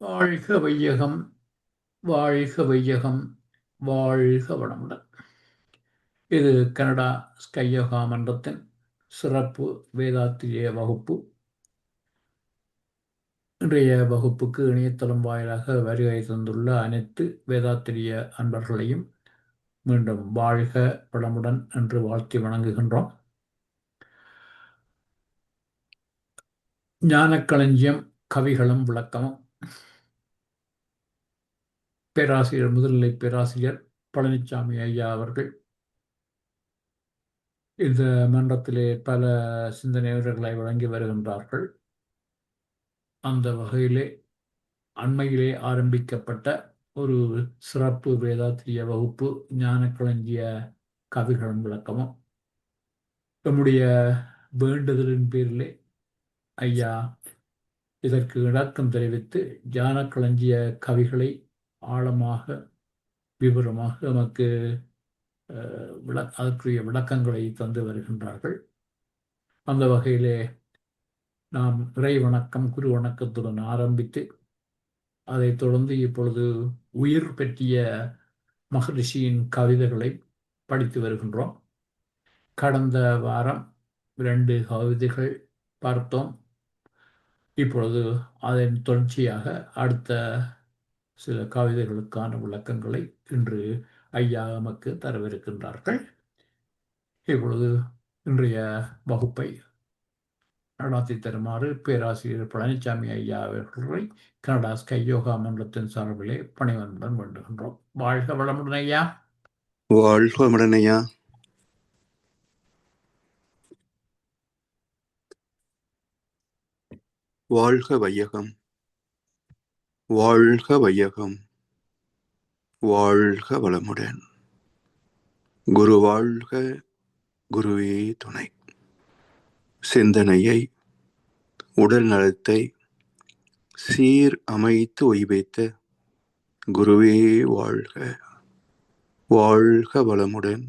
வாழ்க வையகம், வாழ்க வையகம், வாழ்க வளமுடன். இது கனடா ஸ்கை யோகா மன்றத்தின் சிறப்பு வேதாத்திரிய வகுப்பு. இன்றைய வகுப்புக்கு இணையதளம் வாயிலாக வருகை தந்துள்ள அனைத்து வேதாத்திரிய அன்பர்களையும் மீண்டும் வாழ்க வளமுடன் என்று வாழ்த்தி வணங்குகின்றோம். ஞானக்களஞ்சியம் கவிகளும் விளக்கமும் பேராசிரியர், முதுநிலை பேராசிரியர் பழனிசாமி ஐயா அவர்கள் இந்த மன்றத்திலே பல சிந்தனைகளை வழங்கி வருகின்றார்கள். அந்த வகையிலே அண்மையிலே ஆரம்பிக்கப்பட்ட ஒரு சிறப்பு வேதாத்திரிய வகுப்பு ஞானக்களஞ்சிய கவிகளும் விளக்கமும் நம்முடைய வேண்டுதலின் பேரிலே ஐயா இதற்கு இணக்கம் தெரிவித்து ஞானக்களஞ்சிய கவிகளை ஆழமாக விவரமாக நமக்கு அதற்குரிய விளக்கங்களை தந்து வருகின்றார்கள். அந்த வகையிலே நாம் இறை வணக்கம், குரு வணக்கத்துடன் ஆரம்பித்து அதைத் தொடர்ந்து இப்பொழுது உயிர் பற்றிய மகரிஷியின் கவிதைகளை படித்து வருகின்றோம். கடந்த வாரம் 2 கவிதைகள் பார்த்தோம். இப்பொழுது அதன் தொடர்ச்சியாக அடுத்த சில கவிதைகளுக்கான விளக்கங்களை இன்று ஐயா நமக்கு தரவிருக்கின்றார்கள். இப்பொழுது இன்றைய வகுப்பை நடாத்தி தருமாறு பேராசிரியர் பழனிசாமி ஐயா அவர்களை கனடா ஸ்கை யோகா மன்றத்தின் சார்பிலே பணிவன்புடன் வேண்டுகின்றோம். வாழ்க வளமுடன் ஐயா. வாழ்க வளமுடன் ஐயா. வாழ்க வையகம், வாழ்க வையகம், வாழ்க வளமுடன். குரு வாழ்க, குருவே துணை. சிந்தனையை, உடல் நலத்தை சீர் அமைத்து ஒய்வைத்த குருவே வாழ்க. வாழ்க வளமுடன்,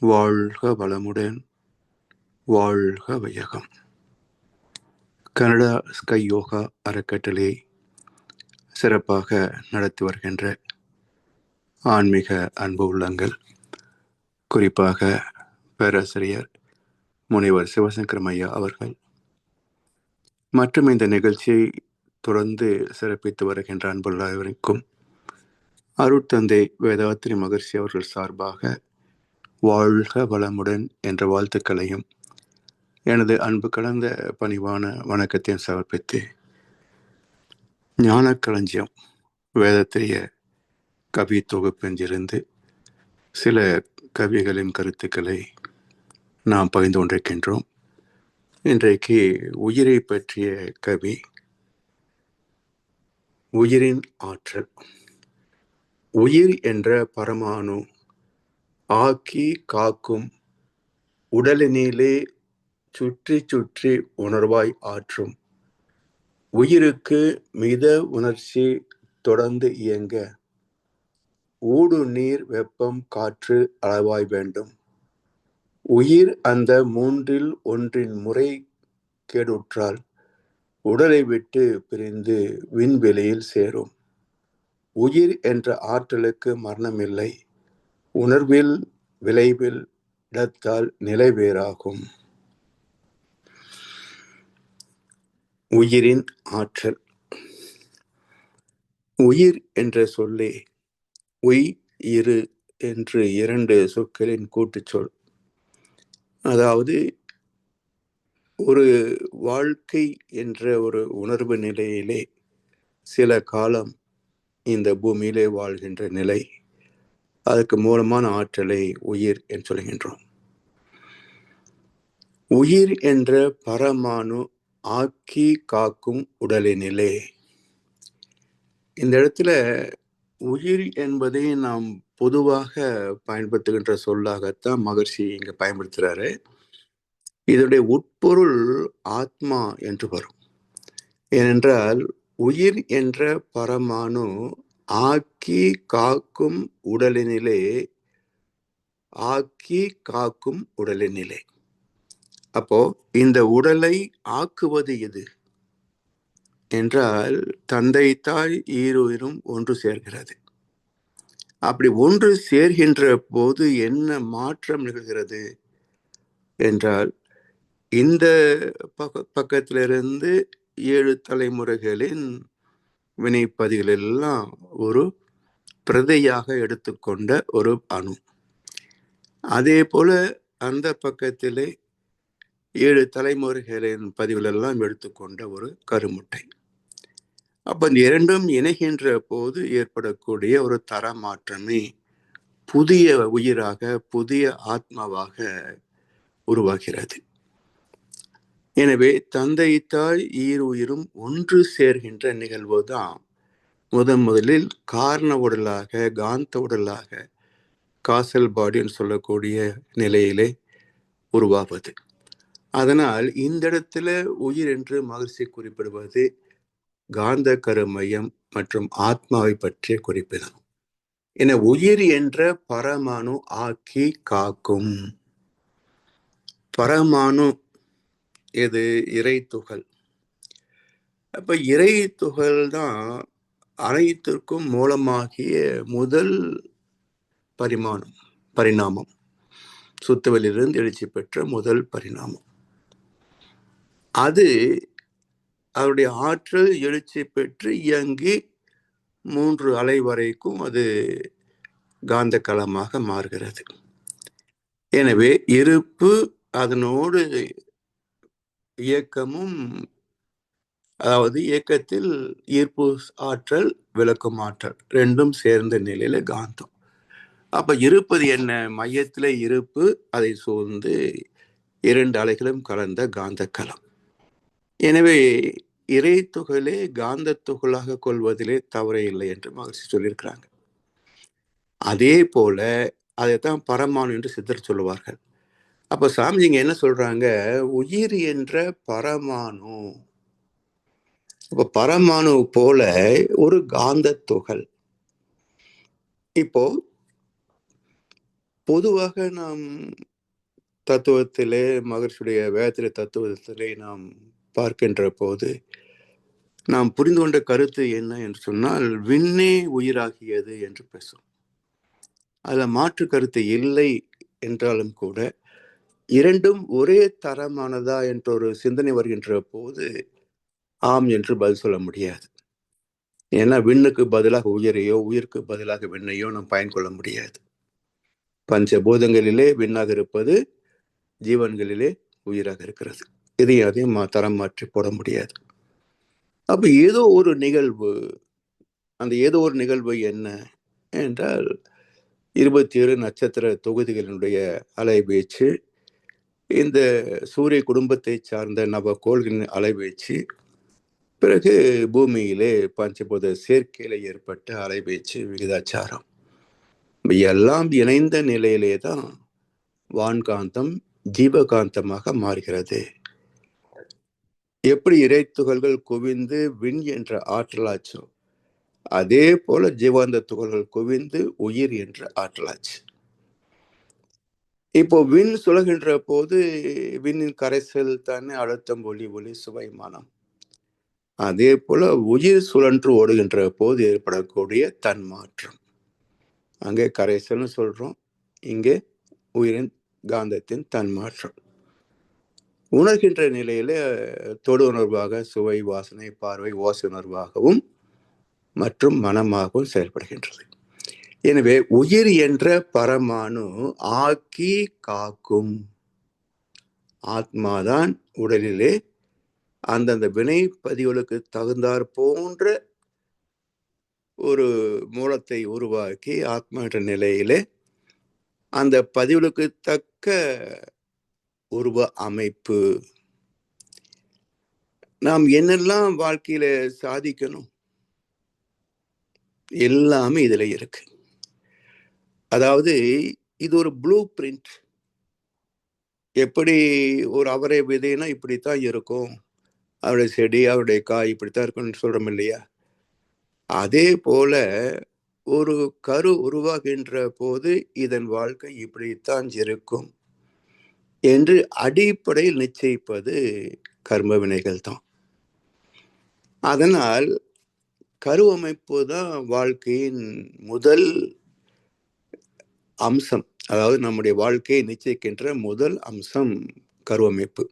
வாழ்க வளமுடன், வாழ்க வையகம். கனடா ஸ்கை யோகா அறக்கட்டளை சிறப்பாக நடத்தி வருகின்ற ஆன்மீக அன்பு உள்ளங்கள், குறிப்பாக பேராசிரியர் முனைவர் சிவசங்கரம் ஐயா அவர்கள் மற்றும் இந்த நிகழ்ச்சியை தொடர்ந்து சிறப்பித்து வருகின்ற அன்புள்ள அனைவருக்கும் அருட்தந்தை வேதாத்திரி மகர்ஷி அவர்கள் சார்பாக வாழ்க வளமுடன் என்ற வாழ்த்துக்களையும் எனது அன்பு கலந்த பணிவான வணக்கத்தையும் சமர்ப்பித்து ஞானக்களஞ்சியம் வேதத்திரிய கவி தொகுப்பிலிருந்து சில கவிகளின் கருத்துக்களை நாம் பகிர்ந்து கொண்டிருக்கின்றோம். இன்றைக்கு உயிரை பற்றிய கவி. உயிரின் ஆற்றல். உயிர் என்ற பரமாணு ஆக்கி காக்கும் உடலினிலே சுற்றி சுற்றி உணர்வாய் ஆற்றும். உயிருக்கு மித உணர்ச்சி தொடர்ந்து இயங்க ஊடு நீர் வெப்பம் காற்று அளவாய் வேண்டும். உயிர் அந்த மூன்றில் ஒன்றின் முறை கேடுற்றால் உடலை விட்டு பிரிந்து விண்வெளியில் சேரும். உயிர் என்ற ஆற்றலுக்கு மரணமில்லை. உணர்வில் விளைவில் இடத்தால் நிலைவேறாகும். உயிரின் ஆற்றல். உயிர் என்ற சொல்லே உய் இரு என்று 2 சொற்களின் கூட்டுச்சொல். அதாவது ஒரு வாழ்க்கை என்ற ஒரு உணர்வு நிலையிலே சில காலம் இந்த பூமியிலே வாழ்கின்ற நிலை, அதுக்கு மூலமான ஆற்றலை உயிர் என்று சொல்கின்றோம். உயிர் என்ற பரமாணு ஆக்கி காக்கும் உடலினிலே. இந்த இடத்துல உயிர் என்பதை நாம் பொதுவாக பயன்படுத்துகின்ற சொல்லாகத்தான் மகர்ஷி இங்க பயன்படுத்துறாரு. இதனுடைய உட்பொருள் ஆத்மா என்று வரும். ஏனென்றால் உயிர் என்ற பரமாணு ஆக்கி காக்கும் உடலினிலே, ஆக்கி காக்கும் உடலினிலே. அப்போ இந்த உடலை ஆக்குவது எது? என்றால் தந்தை தாய் ஈருயிரும் ஒன்று சேர்கிறது. அப்படி ஒன்று சேர்கின்ற போது என்ன மாற்றம் நிகழ்கிறது என்றால், இந்த பக்கத்திலிருந்து 7 தலைமுறைகளின் வினைப்பதிகள் எல்லாம் ஒரு பிரதையாக எடுத்துக்கொண்ட ஒரு அணு. அதே போல அந்த பக்கத்திலே 7 தலைமுறைகளின் பதிவுகள் எல்லாம் எடுத்துக்கொண்ட ஒரு கருமுட்டை. அப்ப இந்த இரண்டும் இணைகின்ற போது ஏற்படக்கூடிய ஒரு தர மாற்றமே புதிய உயிராக, புதிய ஆத்மாவாக உருவாகிறது. எனவே தந்தை தாய் ஈருயிரும் ஒன்று சேர்கின்ற நிகழ்வு தான் முதலில் காரண உடலாக, காந்த உடலாக, காசல் பாடின்னு சொல்லக்கூடிய நிலையிலே உருவாவது. அதனால் இந்த இடத்துல உயிர் என்று மகிழ்ச்சி குறிப்பிடுவது காந்த கருமையம் மற்றும் ஆத்மாவை பற்றிய குறிப்பிடும். என உயிர் என்ற பரமாணு ஆக்கி காக்கும். பரமாணு எது? இறை துகள். அப்ப இறை துகள் தான் அனைத்திற்கும் மூலமாகிய முதல் பரிணாமம். சுத்தவெளியிலிருந்து எழுச்சி பெற்ற முதல் பரிணாமம். அது அவருடைய ஆற்றல் எழுச்சி பெற்று இயங்கி 3 அலை வரைக்கும் அது காந்த களமாக மாறுகிறது. எனவே இருப்பு அதனோடு இயக்கமும், அதாவது இயக்கத்தில் ஈர்ப்பு ஆற்றல், விளக்கும் ஆற்றல் ரெண்டும் சேர்ந்த நிலையில காந்தம். அப்ப இருப்பது என்ன? மையத்திலே இருப்பு, அதை சூழ்ந்து 2 அலைகளும் கலந்த காந்த களம். எனவே இறை துகளே காந்த துகளாக கொள்வதிலே தவறே இல்லை என்று மகிழ்ச்சி சொல்லியிருக்கிறாங்க. அதே போல அதைத்தான் பரமாணு என்று சித்தர் சொல்லுவார்கள். அப்ப சாமிஜிங்க என்ன சொல்றாங்க? உயிர் என்ற பரமாணு. இப்ப பரமாணு போல ஒரு காந்த துகள். இப்போ பொதுவாக நாம் தத்துவத்திலே, மகர்ஷியுடைய வேதத்திலே தத்துவத்திலே நாம் பார்க்கின்ற போது நாம் புரிந்து கொண்ட கருத்து என்ன என்று சொன்னால், விண்ணே உயிராகியது என்று பேசும். அதுல மாற்று கருத்து இல்லை என்றாலும் கூட இரண்டும் ஒரே தரமானதா என்ற ஒரு சிந்தனை வருகின்ற போது ஆம் என்று பதில் சொல்ல முடியாது. ஏன்னா விண்ணுக்கு பதிலாக உயிரையோ, உயிருக்கு பதிலாக விண்ணையோ நாம் பயன் கொள்ள முடியாது. பஞ்சபூதங்களிலே விண்ணாக இருப்பது, ஜீவன்களிலே உயிராக இருக்கிறது. இதையும் அதையும் தரம் மாற்றி போட முடியாது. அப்ப ஏதோ ஒரு நிகழ்வு, அந்த ஏதோ ஒரு நிகழ்வு என்ன என்றால் 27 நட்சத்திர தொகுதிகளினுடைய அலைவீச்சு, இந்த சூரிய குடும்பத்தை சார்ந்த நவகோள்களின் அலைவீச்சு, பிறகு பூமியிலே பஞ்சபூத சேர்க்கையில ஏற்பட்ட அலைவீச்சு விகிதாச்சாரம், எல்லாம் இணைந்த நிலையிலே தான் வான்காந்தம் ஜீவகாந்தமாக மாறுகிறது. எப்படி இறை துகள்கள் குவிந்து விண் என்ற ஆற்றலாச்சோ, அதே போல ஜீவாந்த துகள்கள் குவிந்து உயிர் என்ற ஆற்றலாச்சு. இப்போ விண் சுழகின்ற போது விண்ணின் கரைசல் தானே அழுத்தம், ஒளி, சுவை, மனம். அதே போல உயிர் சுழன்று ஓடுகின்ற போது ஏற்படக்கூடிய தன்மாற்றம், அங்கே கரைசல்னு சொல்றோம், இங்கே உயிரின் காந்தத்தின் தன்மாற்றம். உணர்கின்ற நிலையில தொடு உணர்வாக சுவை, வாசனை, பார்வை, ஓசை உணர்வாகவும் மற்றும் மனமாகவும் செயல்படுகின்றது. எனவே உயிர் என்ற பரமாணு ஆக்கி காக்கும். ஆத்மாதான் உடலிலே அந்தந்த வினை பதிவுகளுக்கு தகுந்தாற் போன்ற ஒரு மூலத்தை உருவாக்கி ஆத்மா என்ற நிலையிலே அந்த பதிவுகளுக்கு தக்க உருவ அமைப்பு. நாம் என்னெல்லாம் வாழ்க்கையில சாதிக்கணும் எல்லாமே இதுல இருக்கு. அதாவது இது ஒரு ப்ளூ பிரிண்ட். எப்படி ஒரு அவரை விதைனா இப்படித்தான் இருக்கும், அவருடைய செடி, அவருடைய காய் இப்படித்தான் இருக்கும்னு சொல்றோம் இல்லையா? அதே போல ஒரு கரு உருவாகின்ற போது இதன் வாழ்க்கை இப்படித்தான் இருக்கும் என்று அடிப்படையில் நிச்சயிப்பது கர்ம வினைகள் தான். அதனால் கருவமைப்பு தான் வாழ்க்கையின் முதல் அம்சம். அதாவது நம்முடைய வாழ்க்கையை நிச்சயிக்கின்ற முதல் அம்சம் கருவமைப்பு.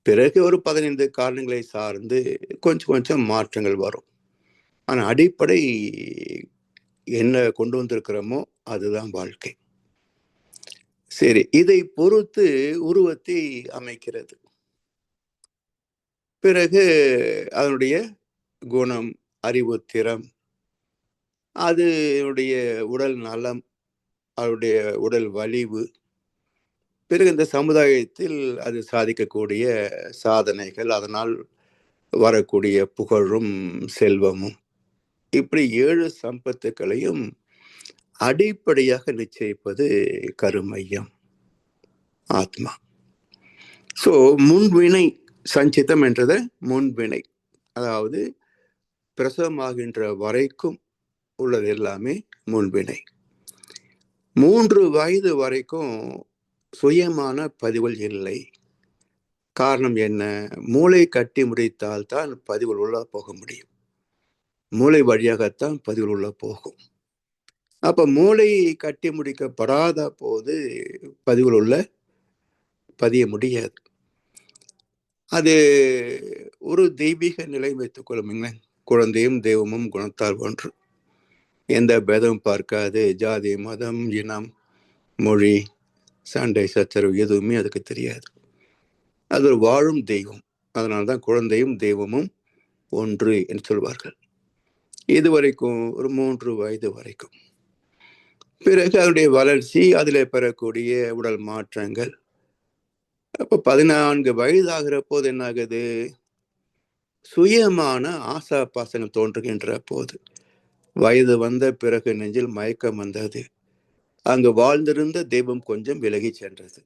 பிறகு ஒரு 15 காரணங்களை சார்ந்து கொஞ்சம் கொஞ்சம் மாற்றங்கள் வரும். ஆனா அடிப்படை என்ன கொண்டு வந்திருக்கிறோமோ அதுதான் வாழ்க்கை. சரி, இதை பொறுத்து உருவத்தை அமைக்கிறது. பிறகு அதனுடைய குணம், அறிவு திறம், அதனுடைய உடல் நலம், அவருடைய உடல் வலிவு, பிறகு இந்த சமுதாயத்தில் அது சாதிக்கக்கூடிய சாதனைகள், அதனால் வரக்கூடிய புகழும் செல்வமும், இப்படி 7 சம்பத்துக்களையும் அடிப்படையாக நிச்சயிப்பது கருமையம், ஆத்மா. ஸோ முன்வினை சஞ்சிதம் என்றத முன்வினை, அதாவது பிரசவமாகின்ற வரைக்கும் உள்ளது எல்லாமே முன்வினை. 3 வயது வரைக்கும் சுயமான பதிவுகள் இல்லை. காரணம் என்ன? மூளை கட்டி முடித்தால் தான் பதிவுகள் உள்ள போக முடியும். மூளை வழியாகத்தான் பதிவுகள் உள்ள போகும். அப்ப மூளை கட்டி முடிக்கப்படாத போது பதிவுகள் உள்ள பதிய முடியாது. அது ஒரு தெய்வீக நிலை வைத்துக் கொள்ளுங்களேன். குழந்தையும் தெய்வமும் குணத்தால் ஒன்று. எந்த பேதமும் பார்க்காது. ஜாதி, மதம், இனம், மொழி, சண்டை சச்சரவு எதுவுமே அதுக்கு தெரியாது. அது ஒரு வாழும் தெய்வம். அதனால்தான் குழந்தையும் தெய்வமும் ஒன்று என்று சொல்வார்கள். இது வரைக்கும் ஒரு 3 வயது வரைக்கும். பிறகு அதனுடைய வளர்ச்சி, அதில் பெறக்கூடிய உடல் மாற்றங்கள். அப்போ 14 வயது ஆகிற போது என்ன ஆகுது? சுயமான ஆசா பாசங்கள் தோன்றுகின்ற போது. வயது வந்த பிறகு நெஞ்சில் மயக்கம் வந்தது. அங்கு வாழ்ந்திருந்த தெய்வம் கொஞ்சம் விலகி சென்றது.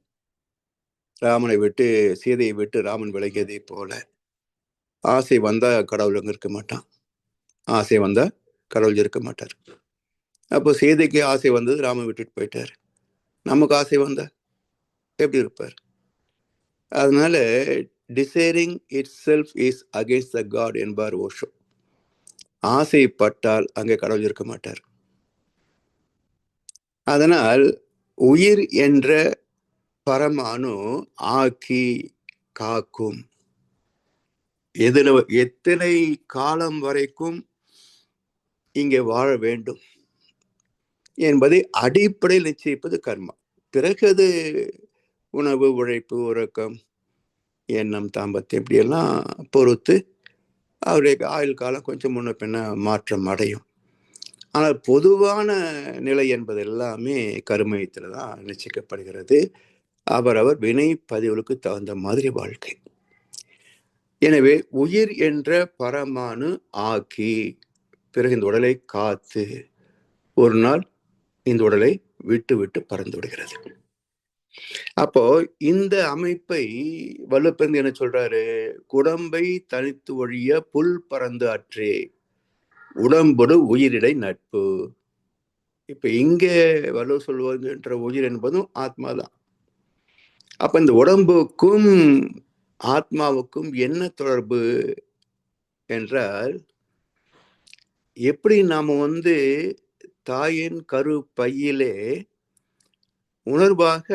ராமனை விட்டு சீதையை விட்டு ராமன் விலகியதை போல. ஆசை வந்தா கடவுள் அங்க இருக்க மாட்டான். ஆசை வந்தா கடவுள் இருக்க மாட்டார். அப்போ சீதைக்கு ஆசை வந்தது, ராமன் விட்டுட்டு போயிட்டார். நமக்கு ஆசை வந்தா எப்படி இருப்பார்? அதனால desiring itself is against the god என்பார் ஓஷோ. ஆசைப்பட்டால் அங்கே கடவுள் இருக்க மாட்டார். அதனால் உயிர் என்ற பரமானு ஆக்கி காக்கும். எத்தனை காலம் வரைக்கும் இங்கே வாழ வேண்டும் என்பதை அடிப்படையில் நிச்சயிப்பது கர்மா. பிறகு அது உணவு, உழைப்பு, உறக்கம், எண்ணம், தாம்பத்தியம் இப்படியெல்லாம் பொறுத்து அவருடைய ஆயுள் காலம் கொஞ்சம் முன்ன பின்ன மாற்றம் அடையும். ஆனால் பொதுவான நிலை என்பது எல்லாமே கருமையத்தில் தான் நிச்சயிக்கப்படுகிறது. அவரவர் வினை பதிவுகளுக்கு தகுந்த மாதிரி வாழ்க்கை. எனவே உயிர் என்ற பரமானு ஆக்கி, பிறகு இந்த உடலை காத்து ஒரு நாள் இந்த உடலை விட்டு விட்டு பறந்து விடுகிறது. அப்போ இந்த அமைப்பை வள்ளுவப்பெருந்து என்ன சொல்றாரு? குடம்பை தனித்து ஒழிய புல் பறந்து அற்றே, உடம்பொடு உயிரிடை நட்பு. இப்ப இங்க வள்ளுவர் சொல்வதுன்ற உயிர் என்பதும் ஆத்மாதான். அப்ப இந்த உடம்புக்கும் ஆத்மாவுக்கும் என்ன தொடர்பு என்றால், எப்படி நாம தாயின் கரு பையிலே உணர்வாக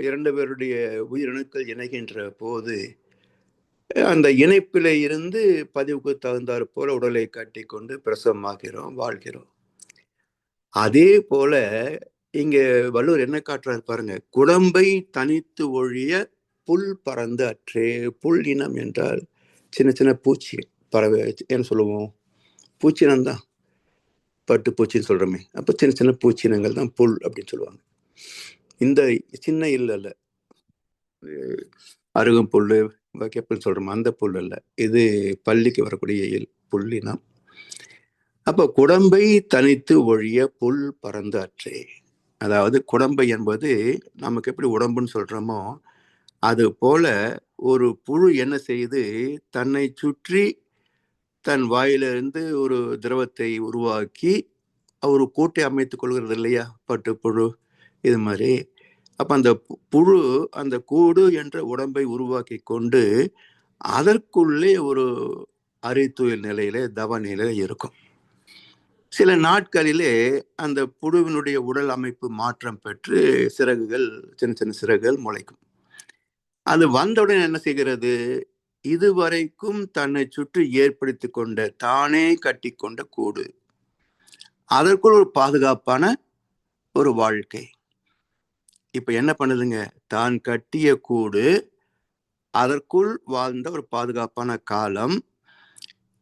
2 பேருடைய உயிரணுக்கள் இணைகின்ற போது அந்த இணைப்பில இருந்து பதிவுக்கு தகுந்தாற் போல உடலை கட்டி கொண்டு பிரசவமாகிறோம், வாழ்கிறோம். அதே போல இங்க வள்ளுவர் என்ன காட்டுறாரு பாருங்க. குடம்பை தனித்து ஒழிய புல் பறந்து அற்றே. புல் இனம் என்றால் சின்ன சின்ன பூச்சி, பறவை என்ன சொல்லுவோம்? பூச்சினம்தான். பட்டு பூச்சின்னு சொல்றோமே. அப்போ சின்ன சின்ன பூச்சினங்கள் தான் புல் அப்படின்னு சொல்லுவாங்க. இந்த சின்ன இல்ல அருகும் புல்லு, வைக்கப்புல் சொல்றோம், அந்த புல் அல்ல. இது பள்ளிக்கு வரக்கூடிய புல்லினம். அப்போ குடம்பை தனித்து ஒழிய புல் பறந்து அற்றே. அதாவது குடம்பை என்பது நமக்கு எப்படி உடம்புன்னு சொல்றோமோ அது போல ஒரு புழு என்ன செய்யுது? தன்னை சுற்றி தன் வாயிலிருந்து ஒரு திரவத்தை உருவாக்கி ஒரு கூட்டை அமைத்துக் கொள்கிறது இல்லையா? பட்டுப்புழு இது மாதிரி. அப்ப அந்த புழு அந்த கூடு என்ற உடம்பை உருவாக்கி கொண்டு அதற்குள்ளே ஒரு அரித்துயில் நிலையிலே தவ நிலையில இருக்கும். சில நாட்களிலே அந்த புழுவினுடைய உடல் அமைப்பு மாற்றம் பெற்று சிறகுகள், சின்ன சின்ன சிறகுகள் முளைக்கும். அது வந்தவுடன் என்ன செய்கிறது? இதுவரைக்கும் தன்னை சுற்றி ஏற்படுத்தி கொண்ட, தானே கட்டி கொண்ட கூடு, அதற்குள் ஒரு பாதுகாப்பான ஒரு வாழ்க்கை. இப்ப என்ன பண்ணுதுங்க? தான் கட்டிய கூடு, அதற்குள் வாழ்ந்த ஒரு பாதுகாப்பான காலம்,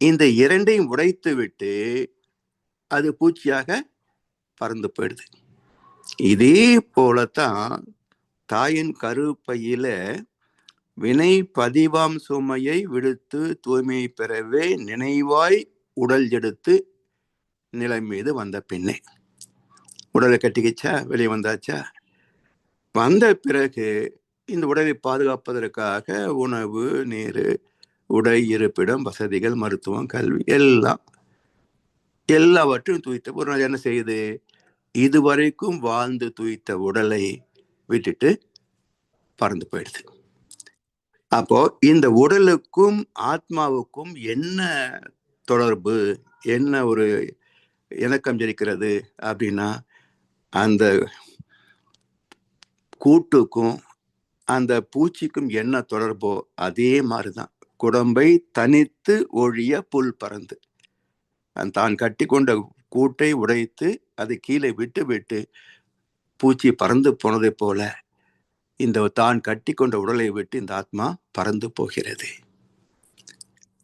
இந்த இரண்டையும் உடைத்து விட்டு அது பூச்சியாக பறந்து போயிடுது. இதே போலத்தான் தாயின் கருப்பையில வினை பதிவாம் சுமையை விடுத்து தூய்மையை பெறவே நினைவாய் உடல் எடுத்து நிலை மீது வந்த பின்னே உடலை கட்டிக்கிச்சா, வெளியே வந்தாச்சா? வந்த பிறகு இந்த உடலை பாதுகாப்பதற்காக உணவு, நீர், உடை, இருப்பிடம், வசதிகள், மருத்துவம், கல்வி எல்லாவற்றையும் துய்த்த ஒரு நாள் என்ன செய்யுது? இதுவரைக்கும் வாழ்ந்து துய்த்த உடலை விட்டுட்டு பறந்து போயிடுது. அப்போ இந்த உடலுக்கும் ஆத்மாவுக்கும் என்ன தொடர்பு, என்ன ஒரு இணக்கம் இருக்கிறது அப்படின்னா, அந்த கூட்டுக்கும் அந்த பூச்சிக்கும் என்ன தொடர்போ அதே மாதிரிதான். குடம்பை தனித்து ஒழிய புல் பறந்து, தான் கட்டி கொண்ட கூட்டை உடைத்து அதை கீழே விட்டு விட்டு பூச்சி பறந்து போனதை போல இந்த தான் கட்டி கொண்ட உடலை விட்டு இந்த ஆத்மா பறந்து போகிறது.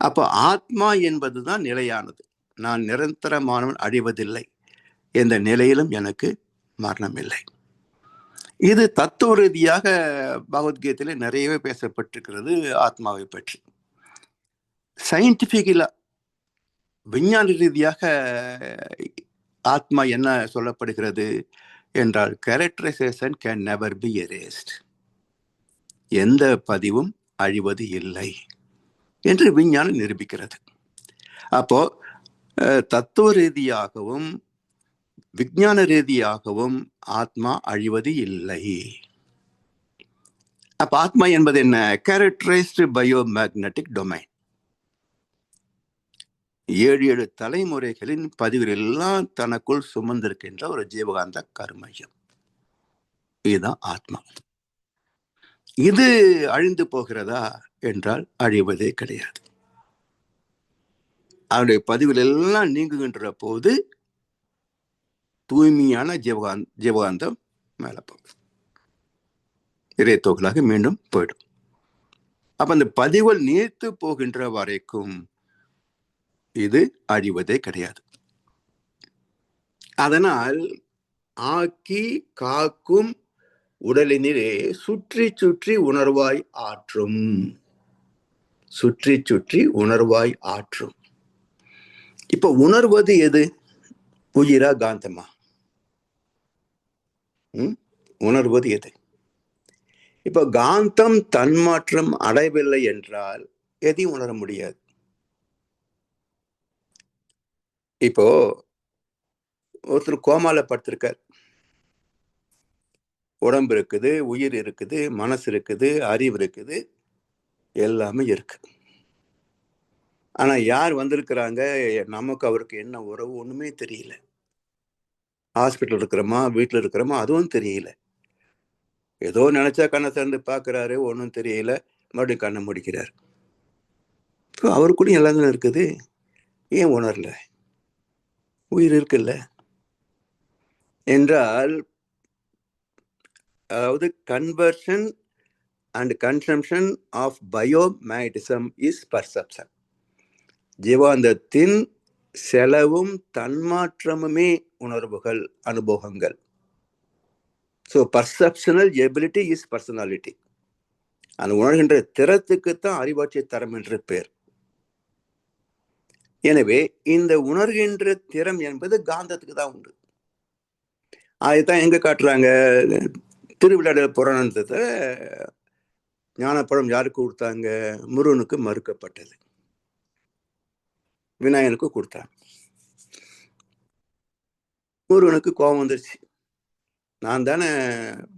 அப்போ ஆத்மா என்பதுதான் நிலையானது. நான் நிரந்தரமானவன், அழிவதில்லை. எந்த நிலையிலும் எனக்கு மரணம் இல்லை. இது தத்துவ ரீதியாக பகவத்கீதையில நிறையவே பேசப்பட்டிருக்கிறது ஆத்மாவை பற்றி. சயின்டிபிக்கலா, விஞ்ஞான ரீதியாக ஆத்மா என்ன சொல்லப்படுகிறது என்றால், characterization can never be erased. எந்த பதிவும் அழிவது இல்லை என்று விஞ்ஞானம் நிரூபிக்கிறது. அப்போ தத்துவ ரீதியாகவும் விஞ்ஞான ரீதியாகவும் ஆத்மா அழிவது இல்லை. அப்ப ஆத்மா என்பது என்ன? Characterised bio magnetic domain. 7 தலைமுறைகளின் பதிவுகள் எல்லாம் தனக்குள் சுமந்திருக்கின்ற ஒரு ஜீவகாந்த கருமையம். இதுதான் ஆத்மா. இது அழிந்து போகிறதா என்றால் அழிவதே கிடையாது. அவருடைய பதிவுகள் எல்லாம் நீங்குகின்ற போது தூய்மையான ஜீவகாந்தம் மேல போகும், இறைத்தொகலாக மீண்டும் போயிடும். அப்ப அந்த பதிவுகள் நீர்த்து போகின்ற வரைக்கும் இது அழிவதே கிடையாது. அதனால் ஆக்கி காக்கும் உடலினிலே சுற்றி சுற்றி உணர்வாய் ஆற்றும், சுற்றி சுற்றி உணர்வாய் ஆற்றும். இப்ப உணர்வது எது? உயிரா காந்தமா? உணர்வது எது? இப்ப காந்தம் தன்மாற்றம் அடையவில்லை என்றால் எதையும் உணர முடியாது. இப்போ ஒருத்தர் கோமால படுத்திருக்கார். உடம்பு இருக்குது, உயிர் இருக்குது, மனசு இருக்குது, அறிவு இருக்குது, எல்லாமே இருக்கு. ஆனா யார் வந்திருக்கிறாங்க, நமக்கு அவருக்கு என்ன உறவு ஒண்ணுமே தெரியல. ஹாஸ்பிட்டல் இருக்கிறோமா, வீட்டுல இருக்கிறோமா, அதுவும் தெரியல. ஏதோ நினைச்சா கண்ணை திறந்து பாக்குறாரு, ஒன்றும் தெரியல, மறுபடியும் கண்ணை முடிக்கிறார். அவருக்குள்ள எல்லாம் இருக்குது, ஏன் உணரல? உயிர் இருக்குல்ல என்றால், அதாவது conversion and consumption of biomagnetism is perception. ஜீவாந்தத்தின் செலவும் தன்மாற்றமுமே உணர்வுகள், அனுபவங்கள். So perceptual ability is personality. அந்த உணர்கின்ற திறத்துக்குத்தான் அறிவாட்சி தரம் என்று பேர். எனவே இந்த உணர்கின்ற திறம் என்பது காந்தத்துக்கு தான் உண்டு. அதுதான் எங்க காட்டுறாங்க? திருவிளையாடல் புராணத்தை ஞானப்பழம் யாருக்கு கொடுத்தாங்க? முருகனுக்கு மறுக்கப்பட்டது, விநாயகனுக்கு கொடுத்தாங்க. முருகனுக்கு கோபம் வந்துருச்சு. நான் தானே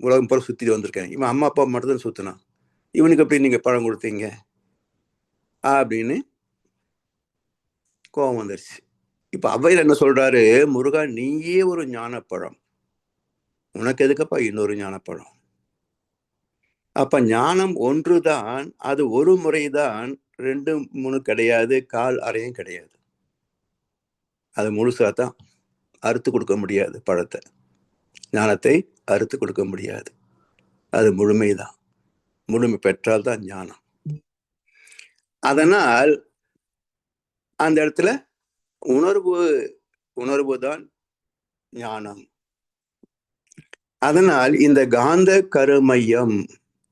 உலகம் போல சுத்திட்டு வந்திருக்கேன், இவன் அம்மா அப்பா மட்டும் தான் சுத்தினான், இவனுக்கு எப்படி நீங்க பழம் கொடுத்தீங்க அப்படின்னு கோபம் வந்துருச்சு. இப்ப ஔவையார் என்ன சொல்றாரு, முருகா நீயே ஒரு ஞானப்பழம், உனக்கு எதுக்கப்பா இன்னொரு ஞானப்பழம்? அப்ப ஞானம் ஒன்றுதான், அது ஒரு முறைதான், 2, 3 கிடையாது, கால் அரையும் கிடையாது. அது முழுசாதான் அறுத்து கொடுக்க முடியாது. பழத்தை, ஞானத்தை அறுத்து கொடுக்க முடியாது. அது முழுமைதான். முழுமை பெற்றால்தான் ஞானம். அதனால் அந்த இடத்துல உணர்வு தான் ஞானம். அதனால் இந்த காந்த கருமையம்,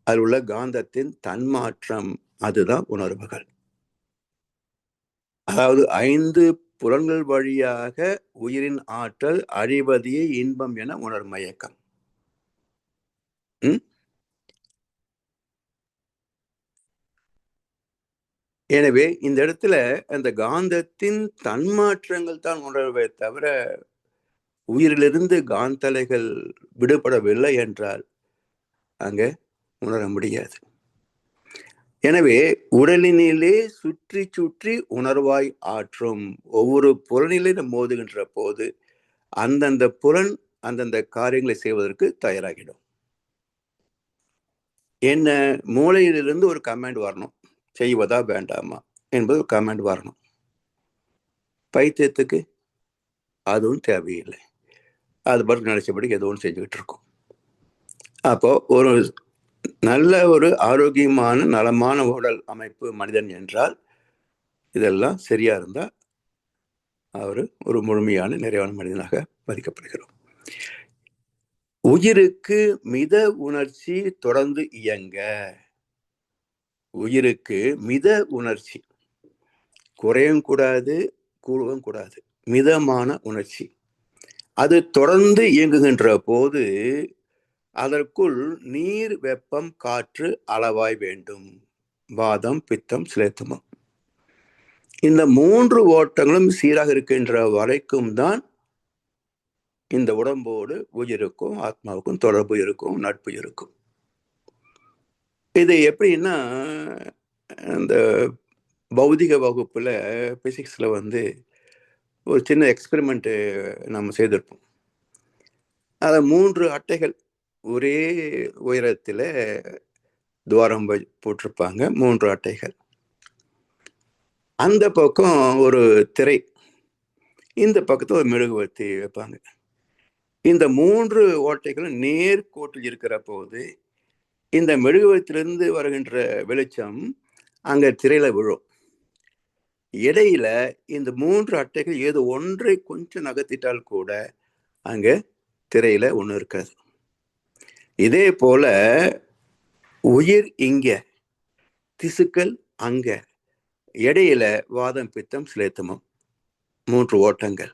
அதில் உள்ள காந்தத்தின் தன்மாற்றம், அதுதான் உணர்வுகள். அதாவது 5 புலன்கள் வழியாக உயிரின் ஆற்றல் அழிவதையே இன்பம் என உணர்மயக்கம். எனவே இந்த இடத்துல அந்த காந்தத்தின் தன்மாற்றங்கள் தான் உணர்வை தவிர, உயிரிலிருந்து காந்தலைகள் விடுபடவில்லை என்றால் அங்க உணர முடியாது. எனவே உடலினிலே சுற்றி சுற்றி உணர்வாய் ஆற்றும் ஒவ்வொரு புலனிலும் மோதுகின்ற போது அந்தந்த புலன் அந்தந்த காரியங்களை செய்வதற்கு தயாராகிடும். என்ன மூளையிலிருந்து ஒரு கமாண்ட் வரணும், செய்வதா வேண்டாமா என்பது ஒரு கமாண்ட் வரணும். பைத்தியத்துக்கு அதுவும் தேவையில்லை, அது பற்றி நினைச்சபடி ஏதோ ஒன்று செஞ்சுக்கிட்டு இருக்கும். அப்போ ஒரு நல்ல ஒரு ஆரோக்கியமான நலமான உடல் அமைப்பு மனிதன் என்றால் இதெல்லாம் சரியா இருந்தா அவர் ஒரு முழுமையான நிறைவான மனிதனாக மதிக்கப்படுகிறோம். உயிருக்கு மித உணர்ச்சி தொடர்ந்து இயங்க. உயிருக்கு மித உணர்ச்சி குறையும் கூடாது, கூடவும் கூடாது. மிதமான உணர்ச்சி அது தொடர்ந்து இயங்குகின்ற போது அதற்குள் நீர், வெப்பம், காற்று அளவாய் வேண்டும். வாதம், பித்தம், சிலேத்துமம், இந்த 3 ஓட்டங்களும் சீராக இருக்கின்ற வரைக்கும் தான் இந்த உடம்போடு உயிருக்கும் ஆத்மாவுக்கும் தொடர்பு இருக்கும், நட்பு இருக்கும். இது எப்படின்னா, அந்த பௌதிக வகுப்புல பிசிக்ஸ்ல ஒரு சின்ன எக்ஸ்பெரிமெண்ட் நம்ம செய்திருப்போம். அத 3 அட்டைகள் ஒரே உயரத்துல துவாரம் போட்டிருப்பாங்க. 3 அட்டைகள். அந்த பக்கம் ஒரு திரை, இந்த பக்கத்துல ஒரு மெழுகுவர்த்தி வைப்பாங்க. இந்த 3 ஓட்டைகளும் நேர்கோட்டில் இருக்கிற போது இந்த மெழுகுவர்த்தியிலிருந்து வருகின்ற வெளிச்சம் அங்க திரையில விழும். இடையில இந்த 3 அட்டைகள் ஏதோ ஒன்றை கொஞ்சம் நகர்த்திட்டால் கூட அங்க திரையில ஒண்ணு இருக்காது. இதே போல உயிர் இங்க, திசுக்கள் அங்க, இடையில வாதம், பித்தம், சிலேத்துமம், 3 ஓட்டங்கள்.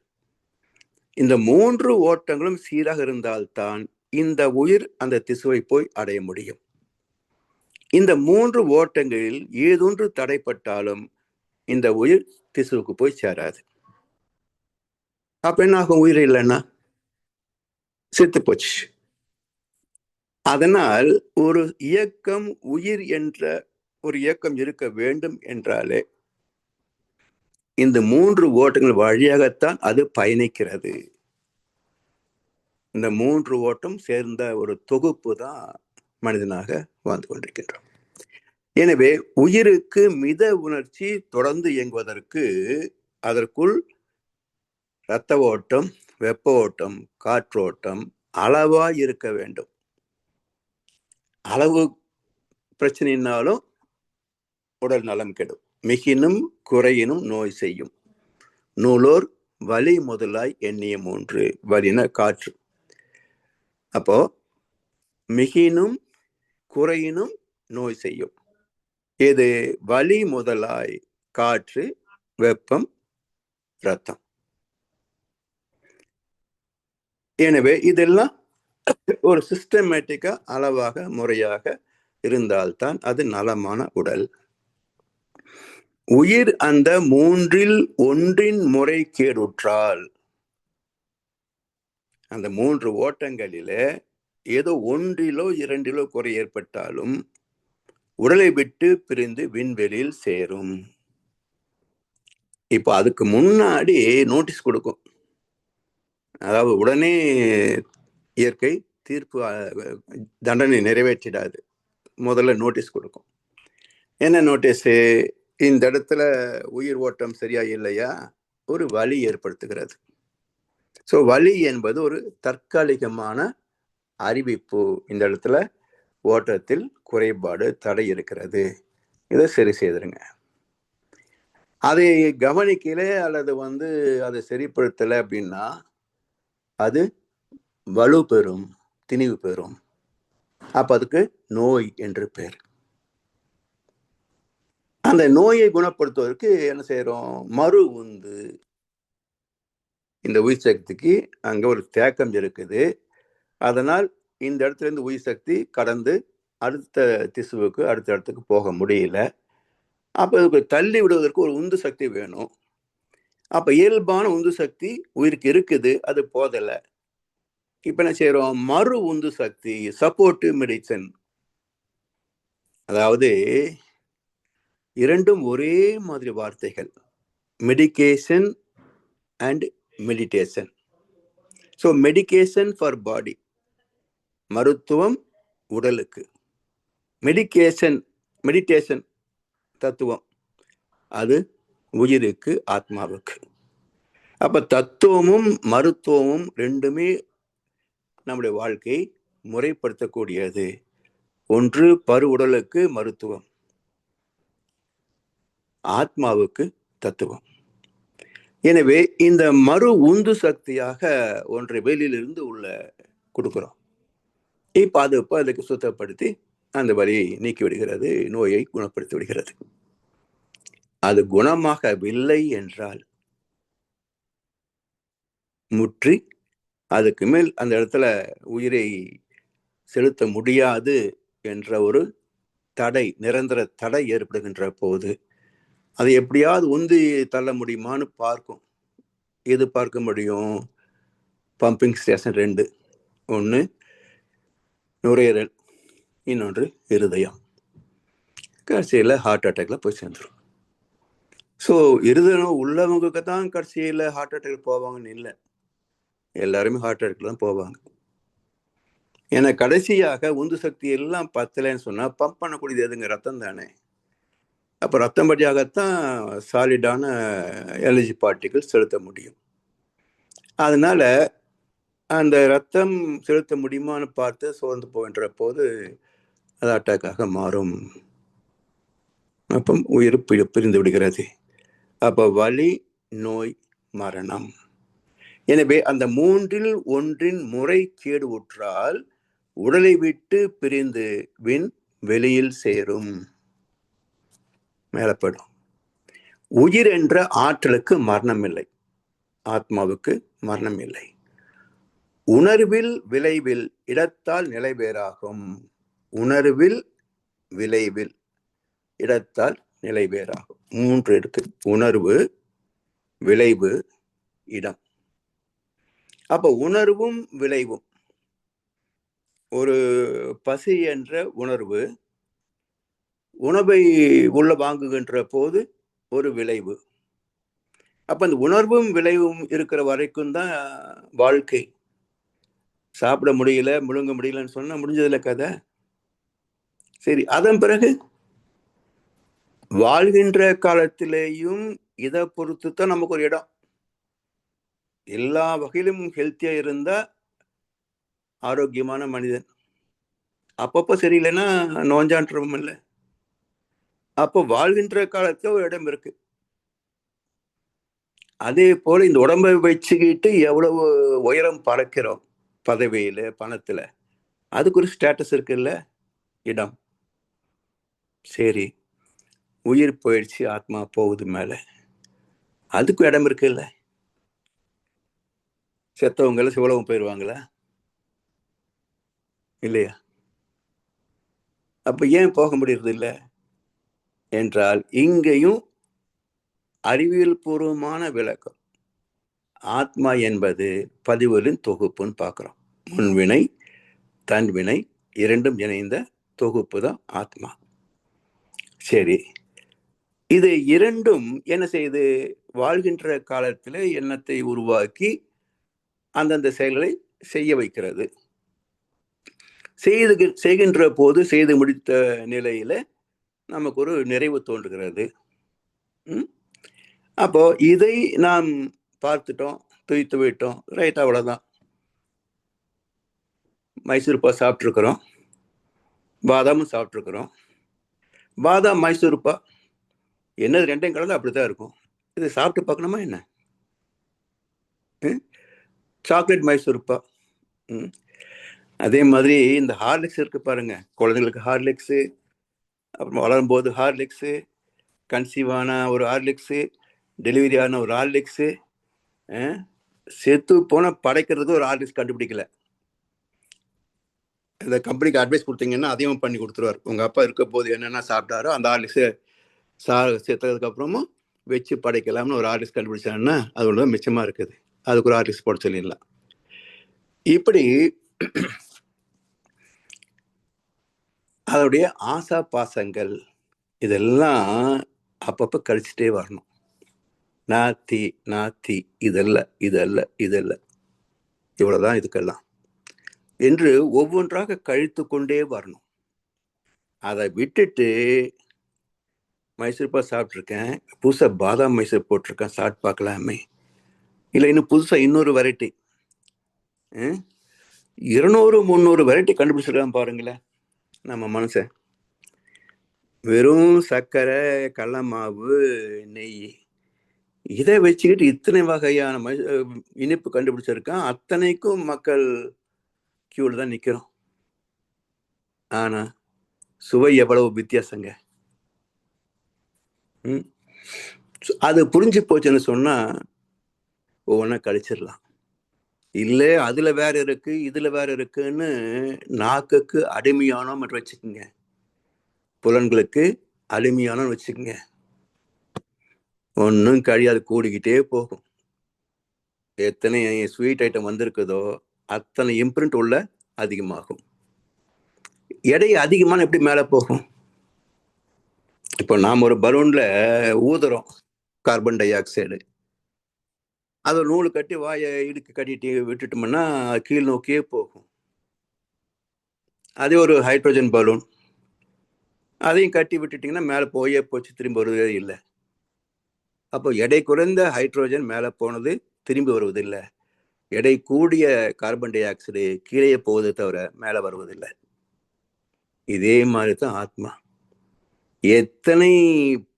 இந்த 3 ஓட்டங்களும் சீராக இருந்தால்தான் இந்த உயிர் அந்த திசுவை போய் அடைய முடியும். இந்த 3 ஓட்டங்களில் ஏதொன்று தடைப்பட்டாலும் இந்த உயிர் திசுவுக்கு போய் சேராது. அப்ப என்ன ஆகும்? உயிர் இல்லைன்னா செத்து போச்சு. அதனால் ஒரு இயக்கம், உயிர் என்ற ஒரு இயக்கம் இருக்க வேண்டும் என்றாலே இந்த 3 ஓட்டங்கள் வழியாகத்தான் அது பயணிக்கிறது. இந்த 3 ஓட்டம் சேர்ந்த ஒரு தொகுப்பு தான் மனிதனாக வாழ்ந்து கொண்டிருக்கின்றோம். எனவே உயிருக்கு மித உணர்ச்சி தொடர்ந்து இயங்குவதற்கு அதற்குள் இரத்த ஓட்டம், வெப்ப ஓட்டம், காற்றோட்டம் அளவாய் இருக்க வேண்டும். அளவு பிரச்சனைனாலும் உடல் நலம் கெடும். மிகினும் குறையினும் நோய் செய்யும். நூலோர் வலி முதலாய் எண்ணிய 3. வலின காற்று. அப்போ மிகினும் குறையினும் நோய் செய்யும். இது வலி முதலாய் காற்று, வெப்பம், இரத்தம். எனவே இதெல்லாம் ஒரு சிஸ்டமேட்டிக்கா அளவாக முறையாக இருந்தால்தான் அது நலமான உடல். உயிர் அந்த 3இல் ஒன்றின் முறை கேடுற்றால், அந்த 3 ஓட்டங்களில ஏதோ 1இலோ 2இலோ குறை ஏற்பட்டாலும் உடலை விட்டு பிரிந்து விண்வெளியில் சேரும். இப்போ அதுக்கு முன்னாடி நோட்டீஸ் கொடுக்கும். அதாவது உடனே இயற்கை தீர்ப்பு தண்டனை நிறைவேற்றிடாது. முதல்ல நோட்டீஸ் கொடுக்கும். என்ன நோட்டீஸு? இந்த இடத்துல உயிர் ஓட்டம் சரியா இல்லையா, ஒரு வலி ஏற்படுத்துகிறது. ஸோ வலி என்பது ஒரு தற்காலிகமான அறிவிப்பு. இந்த இடத்துல ஓட்டத்தில் குறைபாடு, தடை இருக்கிறது, இதை சரி செய்திருங்க. அதை கவனிக்கல அல்லது அதை சரிப்படுத்தலை அப்படின்னா அது வலு பெறும், திணிவு பெறும். அப்ப அதுக்கு நோய் என்று பெயர். அந்த நோயை குணப்படுத்துவதற்கு என்ன செய்யறோம்? மறு உந்து. இந்த உயிர் சக்திக்கு அங்க ஒரு தேக்கம் இருக்குது. அதனால் இந்த இடத்துல இருந்து உயிர் சக்தி கடந்து அடுத்த திசுவுக்கு அடுத்த இடத்துக்கு போக முடியல. அப்ப இதுக்கு தள்ளி விடுவதற்கு ஒரு உந்து சக்தி வேணும். அப்ப இயல்பான உந்து சக்தி உயிருக்கு இருக்குது, அது போதல. இப்ப என்ன செய்யறோம்? மறு உந்து சக்தி, சப்போர்ட்டிவ் மெடிசன். அதாவது இரண்டும் ஒரே மாதிரி வார்த்தைகள், medication and meditation. So medication for பாடி, மருத்துவம் உடலுக்கு. மெடிடேஷன் தத்துவம், அது உயிருக்கு, ஆத்மாவுக்கு. அப்ப தத்துவமும் மருத்துவமும் ரெண்டுமே நம்முடைய வாழ்க்கையை முறைப்படுத்தக்கூடியது. ஒன்று பரு உடலுக்கு மருத்துவம், ஆத்மாவுக்கு தத்துவம். எனவே இந்த மறு உந்து சக்தியாக ஒன்றை வெளியிலிருந்து உள்ள கொடுக்கிறோம். இப்ப அதுக்கு சுத்தப்படுத்தி அந்த வலியை நீக்கி விடுகிறது, நோயை குணப்படுத்தி விடுகிறது. அது குணமாகவில்லை என்றால் முற்றி அதுக்கு மேல் அந்த இடத்துல உயிரை செலுத்த முடியாது என்ற ஒரு தடை, நிரந்தர தடை ஏற்படுகின்ற போது அதை எப்படியாவது உந்தி தள்ள முடியுமான்னு பார்க்கும். எது பார்க்க முடியும்? Pumping station 2. ஒன்று நுரையீரல், இன்னொன்று இருதயம். கடைசியில் ஹார்ட் அட்டாக்ல போய் சேர்ந்துடும். ஸோ இருதயம் உள்ளவங்களுக்கு தான் கடைசியில் ஹார்ட் அட்டாக் போவாங்கன்னு இல்லை, எல்லாருமே ஹார்ட் அட்டாக்ல தான் போவாங்க. ஏன்னா கடைசியாக உந்து சக்தி எல்லாம் பத்தலைன்னு சொன்னா பம்ப் பண்ணக்கூடியது எதுங்க? ரத்தம் தானே. அப்போ ரத்தம் வழியாகத்தான் சாலிடான எனர்ஜி பார்ட்டிகிள் செலுத்த முடியும். அதனால அந்த ரத்தம் செலுத்த முடியுமான்னு பார்த்து சோர்ந்து போகின்ற போது அது அட்டாக்காக மாறும். அப்போ உயிர் பிரிந்து விடுகிறது. அப்போ வலி, நோய், மரணம். எனவே அந்த மூன்றில் ஒன்றின் முறை கேடு உற்றால் உடலை விட்டு பிரிந்து வெளியில் சேரும், மேலப்படும். உயிர் என்ற ஆற்றலுக்கு மரணம் இல்லை, ஆத்மாவுக்கு மரணம் இல்லை. உணர்வில் விளைவில் இடத்தால் நிலைபேறாகும். உணர்வில் விளைவில் இடத்தால் நிலைபேறாகும். 3 இருக்கு: உணர்வு, விளைவு, இடம். அப்ப உணர்வும் விளைவும், ஒரு பசி என்ற உணர்வு உணவை உள்ள வாங்குகின்ற போது ஒரு விளைவு. அப்ப அந்த உணர்வும் விளைவும் இருக்கிற வரைக்கும் தான் வாழ்க்கை. சாப்பிட முடியல, முழுங்க முடியலன்னு சொன்னா முடிஞ்சதுல கதை. சரி, அதன் பிறகு வாழ்கின்ற காலத்திலேயும் இதை பொறுத்து தான் நமக்கு ஒரு இடம். எல்லா வகையிலும் ஹெல்த்தியா இருந்தா ஆரோக்கியமான மனிதன். அப்பப்போ சரியில்லைன்னா நோஞ்சான்றவும் இல்லை. அப்போ வாழ்கின்ற காலத்துல ஒரு இடம் இருக்கு. அதே போல இந்த உடம்பை வச்சுக்கிட்டு எவ்வளவு உயரம் பறக்கிறோம், பதவியில, பணத்துல, அதுக்கு ஒரு ஸ்டேட்டஸ் இருக்குல்ல, இடம். சரி, உயிர் போயிடுச்சு, ஆத்மா போகுது மேல, அதுக்கு இடம் இருக்குல்ல. செத்தவங்கள சிவலோகம் போயிடுவாங்களா? இல்லையா? அப்ப ஏன் போக முடியறது இல்லை என்றால் இங்கேயும் அறிவியல் பூர்வமான விளக்கம். ஆத்மா என்பது பதிவுகளின் தொகுப்புன்னு பார்க்கிறோம். முன்வினை, தன்வினை இரண்டும் இணைந்த தொகுப்பு தான் ஆத்மா. சரி, இது இரண்டும் என்ன செய்யுது? வாழ்கின்ற காலத்தில் எண்ணத்தை உருவாக்கி அந்தந்த செயல்களை செய்ய வைக்கிறது. செய்கின்ற போது செய்து முடித்த நிலையில நமக்கு ஒரு நிறைவு தோன்றுகிறது. அப்போ இதை நாம் பார்த்துட்டோம், துய்த்து விட்டோம், ரைட், அவ்வளவுதான். மைசூர்பா சாப்பிட்ருக்கிறோம், பாதாமும் சாப்பிட்ருக்கிறோம். பாதாம் மைசூர்பா என்னது ரெண்டையும் கலந்து அப்படித்தான் இருக்கும். இது சாப்பிட்டு பார்க்கணுமா என்ன? சாக்லேட் மைசூர்பா. அதே மாதிரி இந்த ஹார்லிக்ஸ் இருக்கு பாருங்க, குழந்தைங்களுக்கு ஹார்லிக்ஸு, அப்புறம் வளரும்போது ஹார்லிக்ஸு, கன்சீவ் ஆன ஒரு ஹார்லிக்ஸு, டெலிவரி ஆன ஒரு ஹார்லிக்ஸு, செத்து போன படைக்கிறதுக்கு ஒரு ஹார்லிக்ஸ் கண்டுபிடிக்கல. இந்த கம்பெனிக்கு அட்வைஸ் கொடுத்தீங்கன்னா அதையும் பண்ணி கொடுத்துருவார். உங்க அப்பா இருக்க போது என்னென்ன சாப்பிட்டாரோ அந்த ஹார்லிக்ஸு சேர்த்ததுக்கு அப்புறமும் வச்சு படைக்கலாம்னு ஒரு ஹார்லிக்ஸ் கண்டுபிடிச்சாங்கன்னா அது ஒன்று மிச்சமா இருக்குது. அதுக்கு ஒரு ஹார்லிக்ஸ் போட சொல்லிடலாம். இப்படி அதோடைய ஆசா பாசங்கள் இதெல்லாம் அப்பப்ப கழிச்சுட்டே வரணும். நாத்தி இதல்ல இவ்வளவுதான் இதுக்கெல்லாம் என்று ஒவ்வொன்றாக கழித்து கொண்டே வரணும். அதை விட்டுட்டு மைசூர்பா சாப்பிட்ருக்கேன், புதுசா பாதாம் மைசூர் போட்டிருக்கேன், சாப்பிட்டு பார்க்கலாமே, இல்லை இன்னும் புதுசா இன்னொரு வெரைட்டி 200-300 வெரைட்டி கண்டுபிடிச்சிருக்கான் பாருங்களேன் நம்ம மனுஷன். வெறும் சர்க்கரை, கடல மாவு, நெய் இதை வச்சுக்கிட்டு இத்தனை வகையான இனிப்பு கண்டுபிடிச்சிருக்கான். அத்தனைக்கும் மக்கள் கியூல தான் நிக்கிறோம். ஆனா சுவை எவ்வளவு வித்தியாசங்க. அது புரிஞ்சு போச்சுன்னு சொன்னா ஒவ்வொன்றா கழிச்சிடலாம். இல்லை அதுல வேற இருக்கு இதுல வேற இருக்குன்னு நாக்குக்கு அடிமையானோம் வச்சுக்கோங்க, புலன்களுக்கு அடிமையானோன்னு வச்சுக்கோங்க, ஒன்றும் கழியாது, கூடிக்கிட்டே போகும். எத்தனை ஸ்வீட் ஐட்டம் வந்திருக்குதோ அத்தனை இம்ப்ரிண்ட் உள்ள அதிகமாகும். எடை அதிகமான எப்படி மேலே போகும்? இப்போ நாம் ஒரு பலூன்ல ஊதுறோம் கார்பன் டை ஆக்சைடு, அதை நூல் கட்டி வாயை இடுக்கு கட்டிட்டு விட்டுட்டோம்னா கீழ் நோக்கியே போகும். அதே ஒரு ஹைட்ரோஜன் பலூன், அதையும் கட்டி விட்டுட்டீங்கன்னா மேலே போயே போச்சு, திரும்பி வருவதே இல்லை. அப்போ எடை குறைந்த ஹைட்ரோஜன் மேலே போனது திரும்பி வருவதில்லை, எடை கூடிய கார்பன் டை ஆக்சைடு கீழே போவதை தவிர மேலே வருவதில்லை. இதே மாதிரி தான் ஆத்மா. எத்தனை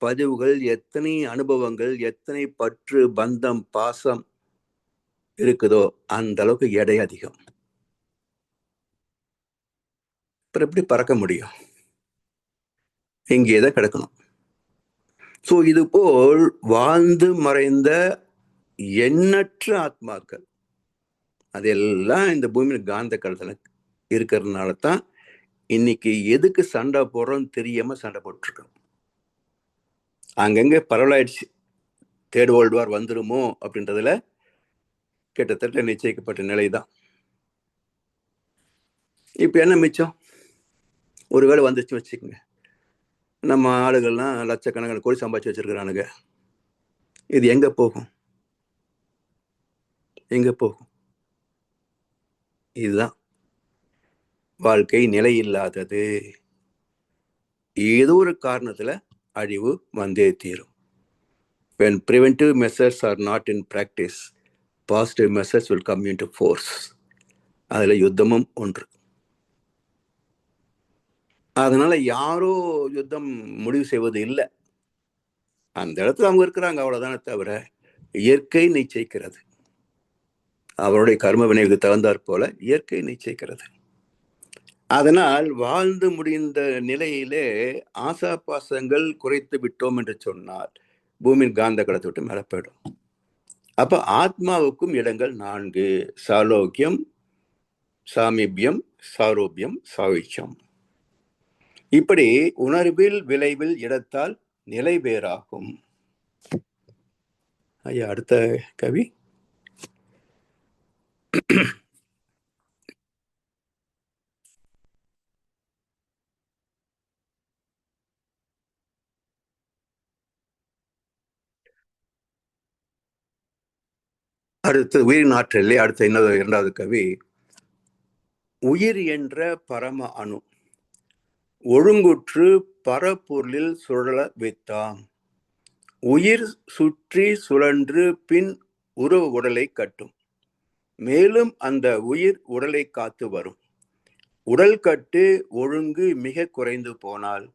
பதிவுகள், எத்தனை அனுபவங்கள், எத்தனை பற்று, பந்தம், பாசம் இருக்குதோ அந்த அளவுக்கு எடை அதிகம். எப்படி பறக்க முடியும்? இங்கேதான் கிடக்கணும். சோ இது போல் வாழ்ந்து மறைந்த எண்ணற்ற ஆத்மாக்கள் அதெல்லாம் இந்த பூமியில காந்த களத்துல இருக்கிறதுனால தான் இன்னைக்கு எதுக்கு சண்டை போடுறோம்னு தெரியாம சண்டை போட்டுருக்கோம். அங்கங்க பரவலாயிடுச்சு. தேர்ட் வேர்ல்டு வார் வந்துருமோ அப்படின்றதுல கிட்டத்தட்ட நிச்சயிக்கப்பட்ட நிலைதான். இப்ப என்ன மிச்சம்? ஒருவேளை வந்துச்சு வச்சுக்கோங்க, நம்ம ஆளுகள்லாம் லட்சக்கணக்கான கோடி சம்பாதிச்சு வச்சிருக்கிறானுங்க. இது எங்க போகும்? எங்க போகும்? இதுதான் வாழ்க்கை நிலை இல்லாதது. ஏதோ ஒரு காரணத்துல அழிவு வந்தே தீரும். When preventive measures are not in practice, positive measures will come into force. அதுல யுத்தமும் ஒன்று. அதனால யாரோ யுத்தம் முடிவு செய்வது இல்லை. அந்த இடத்துல அவங்க இருக்கிறாங்க, அவ்வளவுதானே தவிர இயற்கை நிச்சயிக்கிறது. அவருடைய கர்ம வினைக்கு தகுந்தாற் போல இயற்கை நிச்சயிக்கிறது. அதனால் வாழ்ந்து முடிந்த நிலையிலே ஆசா பாசங்கள் குறைத்து விட்டோம் என்று சொன்னால் பூமியின் காந்த களத்தை விட்டு மேல போயிடும். அப்ப ஆத்மாவுக்கும் இடங்கள் 4: சாலோக்கியம், சாமீபியம், சாரோபியம், சாயுட்சம். இப்படி உணர்வில், விளைவில், இடத்தால் நிலை வேறாகும். ஐயா, அடுத்த கவி. அடுத்து உயிரின் ஆற்றலே அடுத்த இன்னொரு இரண்டாவது கவி, உயிர் என்ற பரம அணு ஒழுங்குற்று பரப்பொருளில் சுழல வைத்தாம். உயிர் சுற்றி சுழன்று பின் உருவ உடலை கட்டும். மேலும் அந்த உயிர் உடலை காத்து வரும். உடல் கட்டு ஒழுங்கு மிக குறைந்து போனால்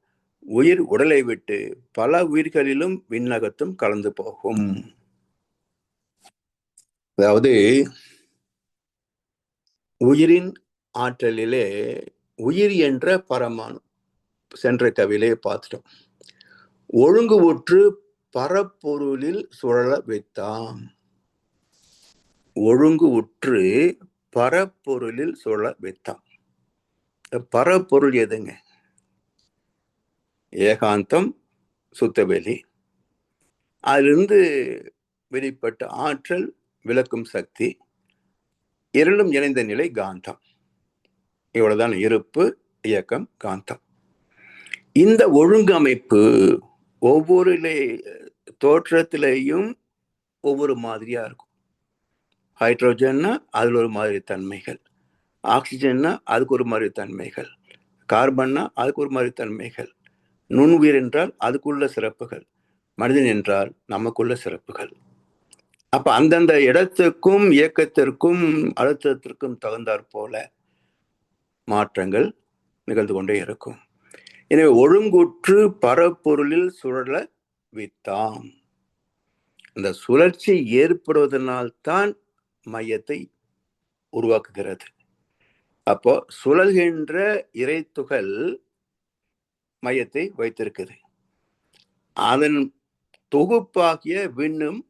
உயிர் உடலை விட்டு பல உயிர்களிலும் விண்ணகத்தும் கலந்து போகும். அதாவது உயிரின் ஆற்றலிலே உயிர் என்ற பரமாணு சென்ற கவியிலே பார்த்துட்டோம். ஒழுங்கு உற்று பரப்பொருளில் சுழல வைத்தாம். ஒழுங்கு உற்று பரப்பொருளில் சுழல வைத்தாம். பரப்பொருள் எதுங்க? ஏகாந்தம், சுத்தவெளி. அதிலிருந்து வெளிப்பட்ட ஆற்றல், விளக்கும் சக்தி, இரண்டும் இணைந்த நிலை காந்தம். இவ்வளவுதான் இருப்பு, இயக்கம், காந்தம். இந்த ஒழுங்கமைப்பு ஒவ்வொரு தோற்றத்திலேயும் ஒவ்வொரு மாதிரியா இருக்கும். ஹைட்ரோஜன்னா அதுல ஒரு மாதிரி தன்மைகள், ஆக்சிஜன்னா அதுக்கு ஒரு மாதிரி தன்மைகள், கார்பன்னா அதுக்கு ஒரு மாதிரி தன்மைகள், நுண்ணுயிர் என்றால் அதுக்குள்ள சிறப்புகள், மனிதன் என்றால் நமக்குள்ள சிறப்புகள். அப்ப அந்தந்த இடத்துக்கும் இயக்கத்திற்கும் அழுத்தத்திற்கும் தகுந்தாற் போல மாற்றங்கள் நிகழ்ந்து கொண்டே இருக்கும். எனவே ஒழுங்குற்று பரப்பொருளில் சுழல வைத்தாம். இந்த சுழற்சி ஏற்படுவதனால்தான் மையத்தை உருவாக்குகிறது. அப்போ சுழல்கின்ற இறைத்துகள் மையத்தை வைத்திருக்குது. அதன் தொகுப்பாகிய விண்ணும்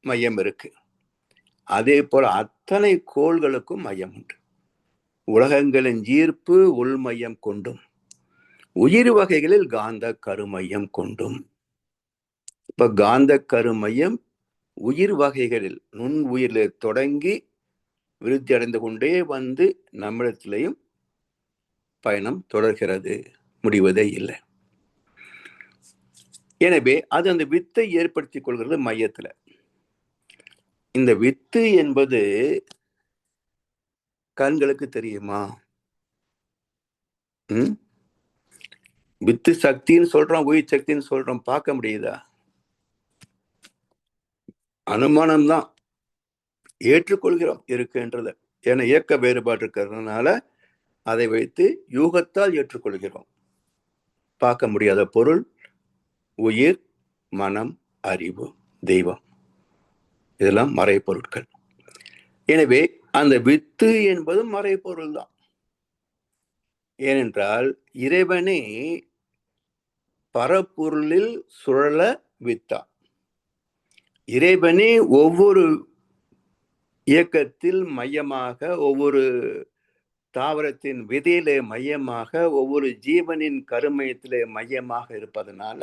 மையம் இருக்கு. அதே போல அத்தனை கோள்களுக்கும் மையம் உண்டு. உலகங்களின் ஈர்ப்பு உள்மையம் கொண்டும், உயிர் வகைகளில் காந்த கருமையம் கொண்டும். இப்ப காந்த கருமையம் உயிர் வகைகளில் நுண் உயிரில் தொடங்கி விருத்தி அடைந்து கொண்டே வந்து நம்மிடத்திலையும் பயணம் தொடர்கிறது, முடிவதே இல்லை. எனவே அது அந்த வித்தை ஏற்படுத்திக் கொள்கிறது மையத்துல. இந்த வித்து என்பது கண்களுக்கு தெரியுமா? வித்து சக்தின்னு சொல்றோம், உயிர் சக்தின்னு சொல்றோம், பார்க்க முடியுதா? அனுமானம் தான், ஏற்றுக்கொள்கிறோம் இருக்குன்றத. ஏன்னா இயக்க வேறுபாடு இருக்கிறதுனால அதை வைத்து யூகத்தால் ஏற்றுக்கொள்கிறோம். பார்க்க முடியாத பொருள் உயிர், மனம், அறிவு, தெய்வம், இதெல்லாம் மறைப்பொருட்கள். எனவே அந்த வித்து என்பது மறைப்பொருள் தான். ஏனென்றால் இறைவனே பரப்பொருளில் சுழல வித்தா. இறைவனே ஒவ்வொரு இயக்கத்தில் மையமாக, ஒவ்வொரு தாவரத்தின் விதையிலே மையமாக, ஒவ்வொரு ஜீவனின் கருமையத்திலே மையமாக இருப்பதனால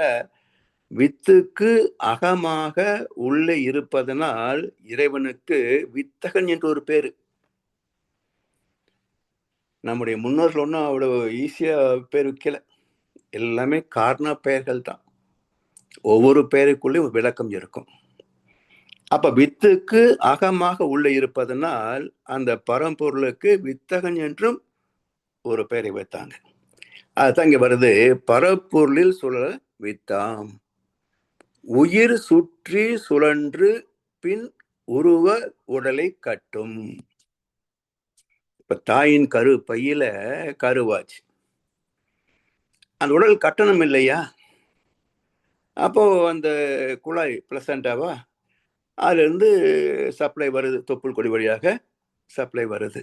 வித்துக்கு அகமாக உள்ளே இருப்பதனால் இறைவனுக்கு வித்தகன் என்று ஒரு பேரு. நம்முடைய முன்னோர்கள் ஒன்றும் அவ்வளவு ஈஸியா பேர் வைக்கல, எல்லாமே காரண பெயர்கள் தான். ஒவ்வொரு பெயருக்குள்ளேயும் விளக்கம் இருக்கும். அப்ப வித்துக்கு அகமாக உள்ளே இருப்பதனால் அந்த பரம்பொருளுக்கு வித்தகன் என்றும் ஒரு பெயரை வைத்தாங்க. அதுதான் இங்க வருது, பரப்பொருளில் சுழல வித்தாம். உயிர் சுற்றி சுழன்று பின் உருவ உடலை கட்டும். இப்ப தாயின் கரு பையில கருவாச்சு, அந்த உடல் கட்டணம் இல்லையா? அப்போ அந்த குழாய் பிளசண்டாவா, அதுல இருந்து சப்ளை வருது, தொப்புள் கொடி வழியாக சப்ளை வருது.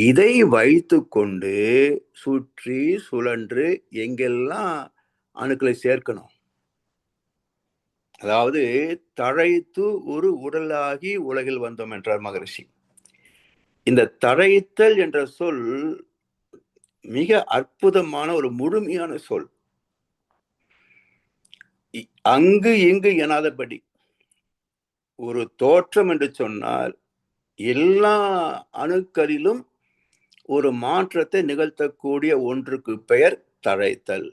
இதை வைத்து கொண்டு சுற்றி சுழன்று எங்கெல்லாம் அணுக்களை சேர்க்கணும், அதாவது தழைத்து ஒரு உடலாகி உலகில் வந்தோம் என்றார் மகரிஷி. இந்த தழைத்தல் என்ற சொல் மிக அற்புதமான ஒரு முழுமையான சொல். அங்கு இங்கு எனாதபடி ஒரு தோற்றம் என்று சொன்னால் எல்லா அணுக்களிலும் ஒரு மாற்றத்தை நிகழ்த்தக்கூடிய ஒன்றுக்கு பெயர் தழைத்தல்.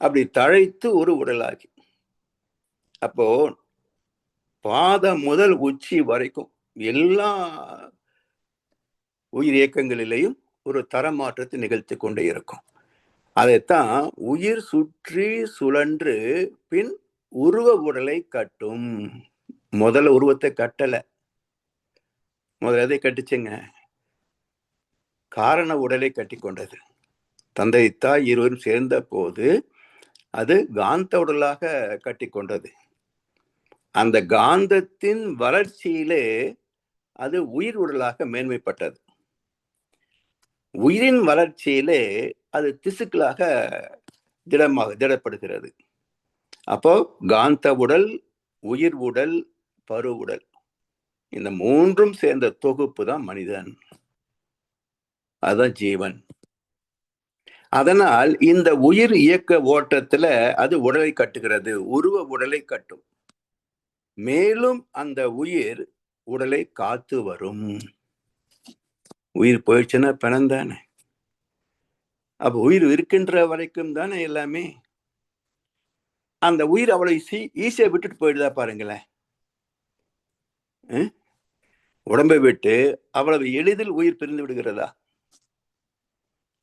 அப்படி தழைத்து ஒரு உடலாகி, அப்போ பாதம் முதல் உச்சி வரைக்கும் எல்லா உயிர் இயக்கங்களிலேயும் ஒரு தரமாற்றத்தை நிகழ்த்தி கொண்டே இருக்கும். அதைத்தான் உயிர் சுற்றி சுழன்று பின் உருவ உடலை கட்டும். முதல்ல உருவத்தை கட்டல, முதல்ல எதை கட்டுச்சுங்க? காரண உடலை கட்டி கொண்டது. தந்தை தாய் இருவரும் சேர்ந்த போது அது காந்த உடலாக கட்டி கொண்டது. அந்த காந்தத்தின் வளர்ச்சியிலே அது உயிர் உடலாக மேன்மைப்பட்டது. உயிரின் வளர்ச்சியிலே அது திசுக்களாக திடப்படுகிறது. அப்போ காந்த உடல், உயிர் உடல், பரு உடல், இந்த மூன்றும் சேர்ந்த தொகுப்பு தான் மனிதன். அதுதான் ஜீவன். அதனால் இந்த உயிர் இயக்க ஓட்டத்துல அது உடலை கட்டுகிறது, உருவ உடலை கட்டும். மேலும் அந்த உயிர் உடலை காத்து வரும். உயிர் போயிடுச்சுன்னா பிணம் தானே. அப்ப உயிர் இருக்கின்ற வரைக்கும் தானே எல்லாமே. அந்த உயிர் அவ்வளவு ஈஸியா விட்டுட்டு போயிடுதா பாருங்களேன். உடம்பை விட்டு அவ்வளவு எளிதில் உயிர் பிரிந்து விடுகிறதா?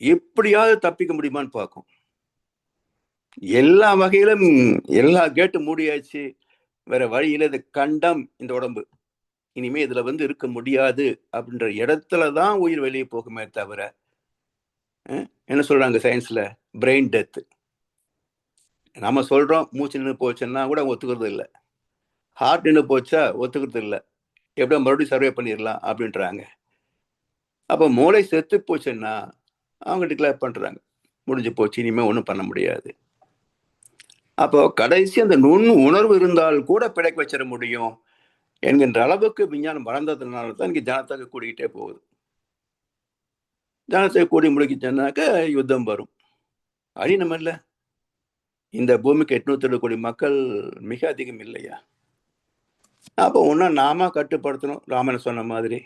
எப்படியாவது தப்பிக்க முடியுமான்னு பார்க்கும். எல்லா வகையிலும் எல்லா கேட்டு மூடியாச்சு, வேற வழியில இது கண்டம் இந்த உடம்பு, இனிமே இதுல இருக்க முடியாது அப்படின்ற இடத்துலதான் உயிர் வெளியே போகுமே தவிர, என்ன சொல்றாங்க சயின்ஸ்ல, பிரெயின் டெத். நம்ம சொல்றோம் மூச்சு நின்று போச்சுன்னா கூட ஒத்துக்கிறது இல்லை, ஹார்ட் நின்று போச்சா ஒத்துக்கிறது இல்லை, எப்படியோ மறுபடியும் சர்வே பண்ணிடலாம் அப்படின்றாங்க. அப்போ மூளை செத்து போச்சுன்னா அவங்க டிக்ளேர் பண்றாங்க முடிஞ்சு போச்சு, இனிமே ஒன்றும் பண்ண முடியாது. அப்போ கடைசி அந்த நுண் உணர்வு இருந்தால் கூட பிழைக்க வச்சிட முடியும் என்கின்ற அளவுக்கு விஞ்ஞானம் வளர்ந்ததுனால தான் இங்கே ஜனத்தொகை கூடிக்கிட்டே போகுது. ஜனத்தொகை கூடி முடிக்கிச்சோன்னாக்க யுத்தம் வரும். அழியணும் இல்லை. இந்த பூமிக்கு 807 கோடி மக்கள் மிக அதிகம் இல்லையா? அப்போ ஒன்றும் நாம கட்டுப்படுத்தணும். ராமன் சொன்ன மாதிரி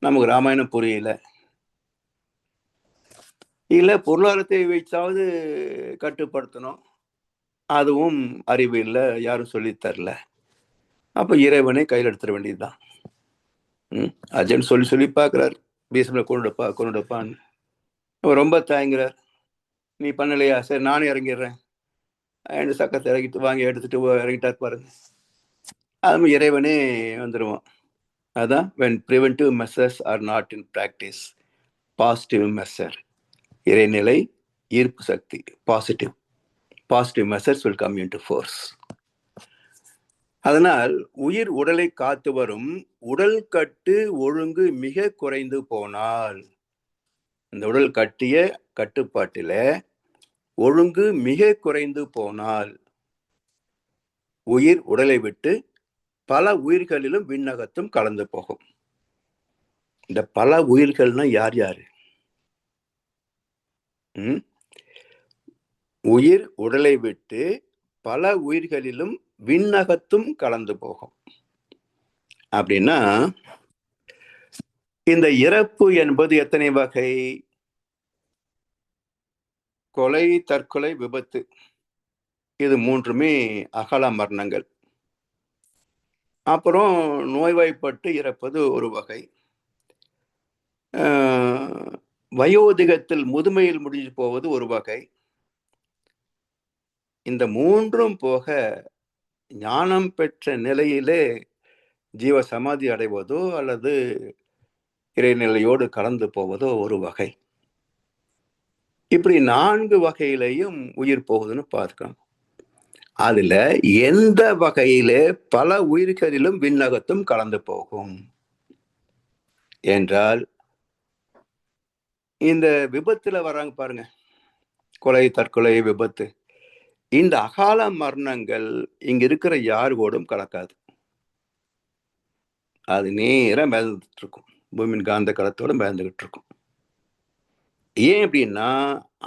நமக்கு ராமாயணம் புரியல, இல்லை பொருளாதாரத்தை வைத்தாவது கட்டுப்படுத்தணும், அதுவும் அறிவு இல்லை, யாரும் சொல்லித்தரல. அப்போ இறைவனை கையில் எடுத்துட வேண்டியதுதான். அர்ஜுன் சொல்லி பார்க்குறாரு, பீஷ்மரை கொண்டுடப்பான்னு. அவர் ரொம்ப தயங்குறார். நீ பண்ணலையா? சரி நானே இறங்கிடுறேன். சக்கத்தை இறங்கிட்டு வாங்கி எடுத்துட்டு இறங்கிட்டார் பாருங்க. அது இறைவனே வந்துடுவான். அதான் when preventive measures are not in practice, positive measure, இறைநிலை ஈர்ப்பு சக்தி, positive measures will come into force. அதனால் உயிர் உடலை காத்து வரும். உடல் கட்டு ஒழுங்கு மிக குறைந்து போனால், இந்த உடல் கட்டிய கட்டுப்பாட்டில ஒழுங்கு மிக குறைந்து போனால் உயிர் உடலை விட்டு பல உயிர்களிலும் விண்ணகத்தும் கலந்து போகும். இந்த பல உயிர்கள்னா யார் யாரு? உயிர் உடலை விட்டு பல உயிர்களிலும் விண்ணகத்தும் கலந்து போகும். அப்படின்னா இந்த இறப்பு என்பது எத்தனை வகை? கொலை, தற்கொலை, விபத்து, இது மூன்றுமே அகால மரணங்கள். அப்புறம் நோய்வாய்ப்பட்டு இறப்பது ஒரு வகை. வயோதிகத்தில் முதுமையில் முடிஞ்சு போவது ஒரு வகை. இந்த மூன்றும் போக ஞானம் பெற்ற நிலையிலே ஜீவ சமாதி அடைவதோ அல்லது இறைநிலையோடு கலந்து போவதோ ஒரு வகை. இப்படி 4 வகையிலையும் உயிர் போகுதுன்னு பார்க்கிறோம். அதுல எந்த வகையிலே பல உயிர்களிலும் விண்ணகத்தும் கலந்து போகும் என்றால், இந்த விபத்துல வர்றாங்க பாருங்க, கொலை, தற்கொலை, விபத்து, இந்த அகால மரணங்கள் இங்க இருக்கிற யார் கூடும் கலக்காது. அது நேரம் மிதந்துட்டு இருக்கும், பூமியின் காந்த களத்தோட மிதந்துகிட்டு இருக்கும். ஏன் அப்படின்னா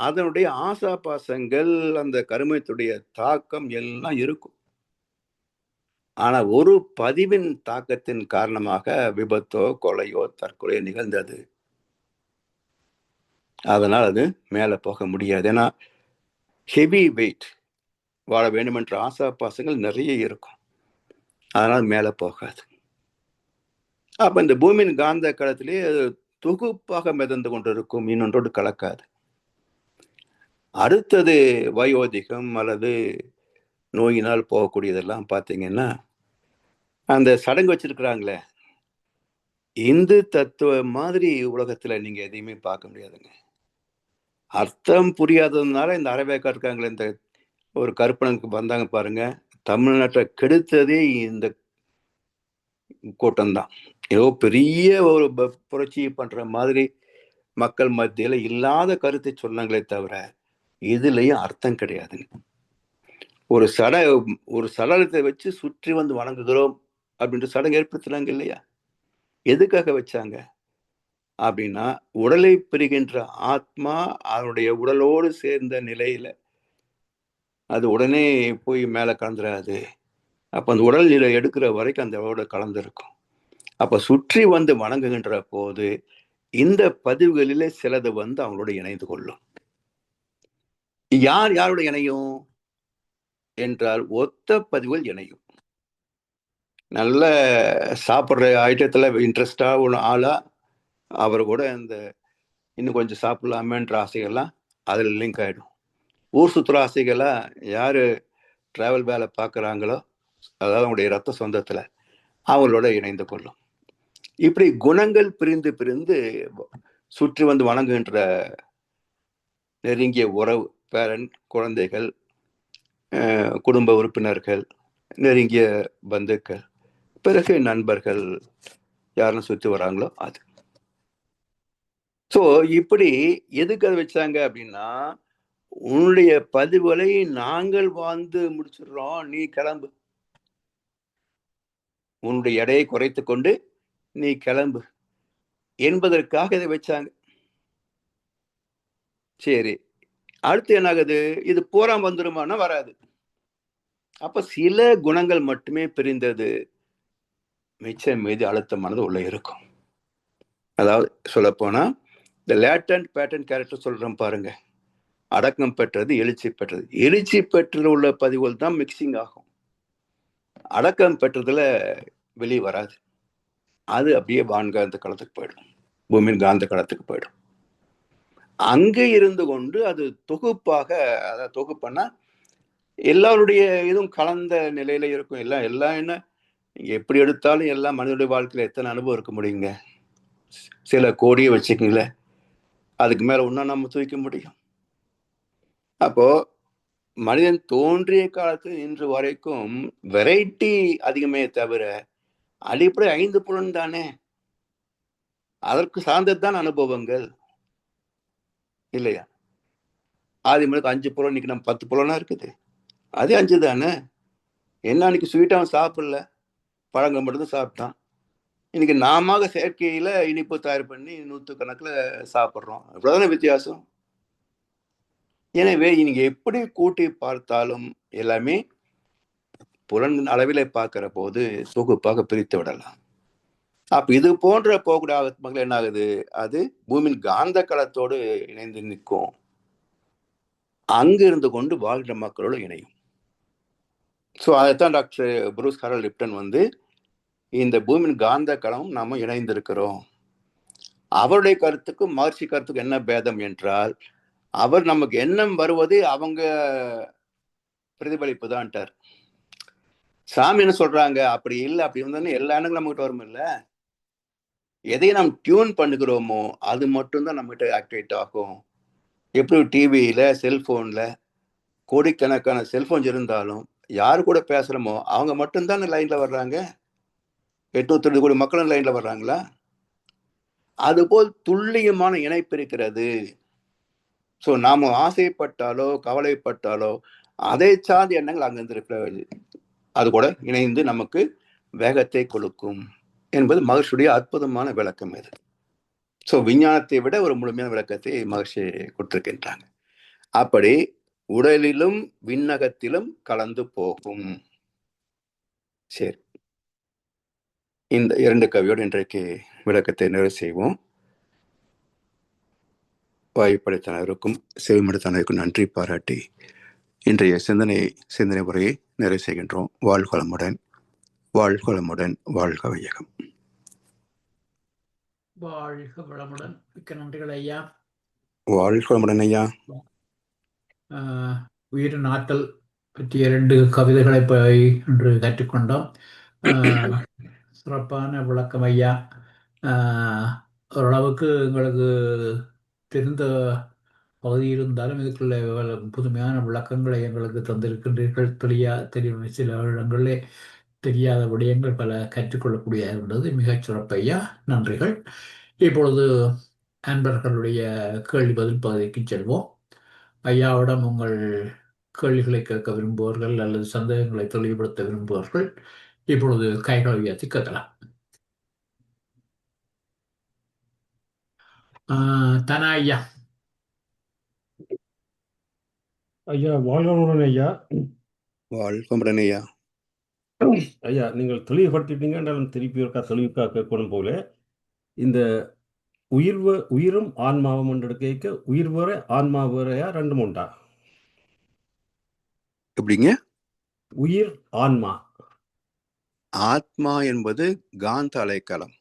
அதனுடைய ஆசா பாசங்கள், அந்த கருமத்துடைய தாக்கம் எல்லாம் இருக்கும். ஆனா ஒரு பதிவின் தாக்கத்தின் காரணமாக விபத்தோ கொலையோ தற்கொலையோ நிகழ்ந்தது. அதனால் அது மேல போக முடியாது. ஏன்னா ஹெவி வெயிட், வாழ வேண்டும் என்ற ஆசா பாசங்கள் நிறைய இருக்கும். அதனால் மேலே போகாது. அப்போ இந்த பூமியின் காந்த களத்திலே அது தொகுப்பாக மிதந்து கொண்டிருக்கும், இன்னொன்றோடு கலக்காது. அடுத்தது வயோதிகம் அல்லது நோயினால் போகக்கூடியதெல்லாம் பார்த்தீங்கன்னா, அந்த சடங்கு வச்சிருக்கிறாங்களே, இந்து தத்துவ மாதிரி உலகத்துல நீங்க எதையுமே பார்க்க முடியாதுங்க. அர்த்தம் புரியாததுனால இந்த அரவேக்கா இருக்காங்களே, இந்த ஒரு கருப்பனுக்கு வந்தாங்க பாருங்க, தமிழ்நாட்டை கெடுத்ததே இந்த கூட்டம்தான். ஏதோ பெரிய ஒரு புரட்சி பண்ற மாதிரி மக்கள் மத்தியில இல்லாத கருத்தை சொன்னாங்களே தவிர இதுலயும் அர்த்தம் கிடையாதுங்க. ஒரு சடலத்தை வச்சு சுற்றி வந்து வணங்குகிறோம் அப்படின்ற சடங்கு ஏற்படுத்துறாங்க இல்லையா? எதுக்காக வச்சாங்க அப்படின்னா, உடலை பிரிகின்ற ஆத்மா அதனுடைய உடலோடு சேர்ந்த நிலையில அது உடனே போய் மேல கலந்துராது. அப்ப அந்த உடல் நிலை எடுக்கிற வரைக்கும் அந்த உடலோட கலந்துருக்கும். அப்ப சுற்றி வந்து வணங்குகின்ற போது இந்த பதிவுகளிலே சிலது வந்து அவங்களோட இணைந்து கொள்ளும். யாரோட இணையும் என்றால் ஒத்த பதிவுகள் இணையும். நல்ல சாப்பிட்ற ஐட்டத்துல இன்ட்ரெஸ்டா ஒரு ஆளா அவர் கூட இந்த இன்னும் கொஞ்சம் சாப்பிடலாமேன்ற ஆசைகள்லாம் அதில் லிங்க் ஆகிடும். ஊர் சுற்றுற ஆசைகளாக யார் ட்ராவல் வேலை பார்க்குறாங்களோ, அதாவது அவங்களுடைய ரத்த சொந்தத்தில் அவங்களோட இணைந்து கொள்ளும். இப்படி குணங்கள் பிரிந்து பிரிந்து சுற்றி வந்து வணங்குகின்ற நெருங்கிய உறவு, பேரன், குழந்தைகள், குடும்ப உறுப்பினர்கள், நெருங்கிய பந்துக்கள், பிறகு நண்பர்கள் யாரும் சுற்றி வராங்களோ அது. ஸோ இப்படி எதுக்கு அதை வச்சாங்க அப்படின்னா, உன்னுடைய பதிவுகளை நாங்கள் வாழ்ந்து முடிச்சிடுறோம், நீ கிளம்பு, உன்னுடைய எடையை குறைத்து கொண்டு நீ கிளம்பு என்பதற்காக இதை வச்சாங்க. சரி, அடுத்து என்ன ஆகுது? இது பூரா வந்துருமானா வராது. அப்ப சில குணங்கள் மட்டுமே பிரிந்தது, மிச்சம் மீது அழுத்தமானது உள்ள இருக்கும். அதாவது சொல்ல போனா இந்த லேட்டன்ட் பேட்டர்ன் கேரக்டர் சொல்றோம் பாருங்க, அடக்கம் பெற்றது, எழுச்சி பெற்றது. எழுச்சி பெற்றது உள்ள பதிவுகள் தான் மிக்சிங் ஆகும். அடக்கம் பெற்றதுல வெளியே வராது. அது அப்படியே வான்காந்த களத்துக்கு போயிடும், பூமியின் காந்த களத்துக்கு போயிடும். அங்கே இருந்து கொண்டு அது தொகுப்பாக, அதாவது தொகுப்புன்னா எல்லாருடைய இதுவும் கலந்த நிலையில இருக்கும். எல்லாம் என்ன, எப்படி எடுத்தாலும் எல்லாம் மனிதனுடைய வாழ்க்கையில எத்தனை அனுபவம் இருக்க முடியுங்க? சில கோடியை வச்சுக்கீங்களேன், அதுக்கு மேல ஒன்னும் நம்ம தூக்க முடியும். அப்போ மனிதன் தோன்றிய காலத்தில் இன்று வரைக்கும் வெரைட்டி அதிகமே தவிர அடிப்படை 5 புலன் தானே, அதற்கு சார்ந்ததுதான் அனுபவங்கள் இல்லையா? ஆதி மனிதனுக்கு 5 புலன், இன்னைக்கு நம்ம 10 புலனா இருக்குது. அதே 5 தானே. என்ன அன்னைக்கு ஸ்வீட் அவன் சாப்பிடல, பழங்கள் மட்டும்தான் சாப்பிட்டான். இன்னைக்கு நாம செயற்கையில இனிப்பு தயார் பண்ணி 100கணக்கில் சாப்பிட்றோம். இவ்வளவுதானே வித்தியாசம். எனவே நீங்க எப்படி கூட்டி பார்த்தாலும் எல்லாமே புலன் அளவில பார்க்கிற போது தொகுப்பாக பிரித்து விடலாம். அப்ப இது போன்ற போகக்கூடிய ஆத்மாக்கள் என்ன ஆகுது? அது பூமியின் காந்த களத்தோடு இணைந்து நிற்கும். அங்கு இருந்து கொண்டு வாழ்கிற மக்களோடு இணையும். ஸோ அதைத்தான் டாக்டர் புரூஸ் ஹாரல் லிப்டன் வந்து இந்த பூமியின் காந்த களம் நாம இணைந்திருக்கிறோம். அவருடைய கருத்துக்கும் மகர்ஷி கருத்துக்கும் என்ன பேதம் என்றால், அவர் நமக்கு எண்ணம் வருவது அவங்க பிரதிபலிப்பு தான்ட்டார். சாமி என்ன சொல்றாங்க, அப்படி இல்லை, அப்படி இருந்தாலும் எல்லா எண்ணங்களும் நம்மகிட்ட வரும் இல்ல. எதை நாம் டியூன் பண்ணுகிறோமோ அது மட்டும்தான் நம்மகிட்ட ஆக்டிவேட் ஆகும். எப்படி டிவியில, செல்போன்ல கோடிக்கணக்கான செல்போன்ஸ் இருந்தாலும் யாரு கூட பேசுறோமோ அவங்க மட்டும்தான் லைன்ல வர்றாங்க. 820 கோடி மக்களும் லைன்ல வர்றாங்களா? அதுபோல் துல்லியமான இணைப்பு இருக்கிறது. ஸோ நாம ஆசைப்பட்டாலோ கவலைப்பட்டாலோ அதை சார்ந்த எண்ணங்கள் அங்கிருந்து இருக்கிற அது கூட இணைந்து நமக்கு வேகத்தை கொடுக்கும் என்பது மகர்ஷியுடைய அற்புதமான விளக்கம் இது. ஸோ விஞ்ஞானத்தை விட ஒரு முழுமையான விளக்கத்தை மகர்ஷி கொடுத்திருக்கின்றாங்க. அப்படி உடலிலும் விண்ணகத்திலும் கலந்து போகும். சரி, இந்த 2 கவியோடு இன்றைக்கு விளக்கத்தை நிறைவு செய்வோம். வாய்ப்படைத்தனருக்கும் செவிமடுத்தனருக்கும் நன்றி பாராட்டி இன்றைய சிந்தனை உரையை நிறைவு செய்கின்றோம். வாழ்க வளமுடன். வாழ்க வளமுடன், வாழ்க வையகம். வாழ்க வளமுடன். மிக்க நன்றிகள் ஐயா. வாழ்க வளமுடன் ஐயா. உயிரின் ஆற்றல் பற்றிய 2 கவிதைகளை இன்று கற்றுக்கொண்டோம். சிறப்பான விளக்கம் ஐயா. ஓரளவுக்கு எங்களுக்கு தெரிந்த பகுதி இருந்தாலும் இதுக்குள்ள புதுமையான விளக்கங்களை எங்களுக்கு தந்திருக்கின்றீர்கள். தெரியும் சில இடங்களிலே தெரியாத விடயங்கள் பல கற்றுக்கொள்ளக்கூடிய இருந்தது. மிகச் சிறப்பு ஐயா, நன்றிகள். இப்பொழுது அன்பர்களுடைய கேள்வி பதில் பகுதிக்கு செல்வோம். ஐயாவிடம் உங்கள் கேள்விகளை கேட்க விரும்புவர்கள் அல்லது சந்தேகங்களை தெளிவுபடுத்த விரும்புவர்கள் இப்பொழுது கைகளை உயர்த்தி கேட்கலாம். தானா ஐயா? ஐயா வாழ்வனுடன் ஐயா. வாழ்க வளமுடன் ஐயா. ஐயா நீங்கள் தெளிவுபடுத்திட்டீங்க என்றாலும் திருப்பி இருக்கா தெளிவுக்காக கேட்கணும் போல இந்த உயிரும் ஆன்மாவும் என்று கேட்க உயிர் வேற ஆன்மா வேறையா ரெண்டு மூண்டா? எப்படிங்க? உயிர் ஆன்மா. ஆத்மா என்பது காந்த அலைக்களம்.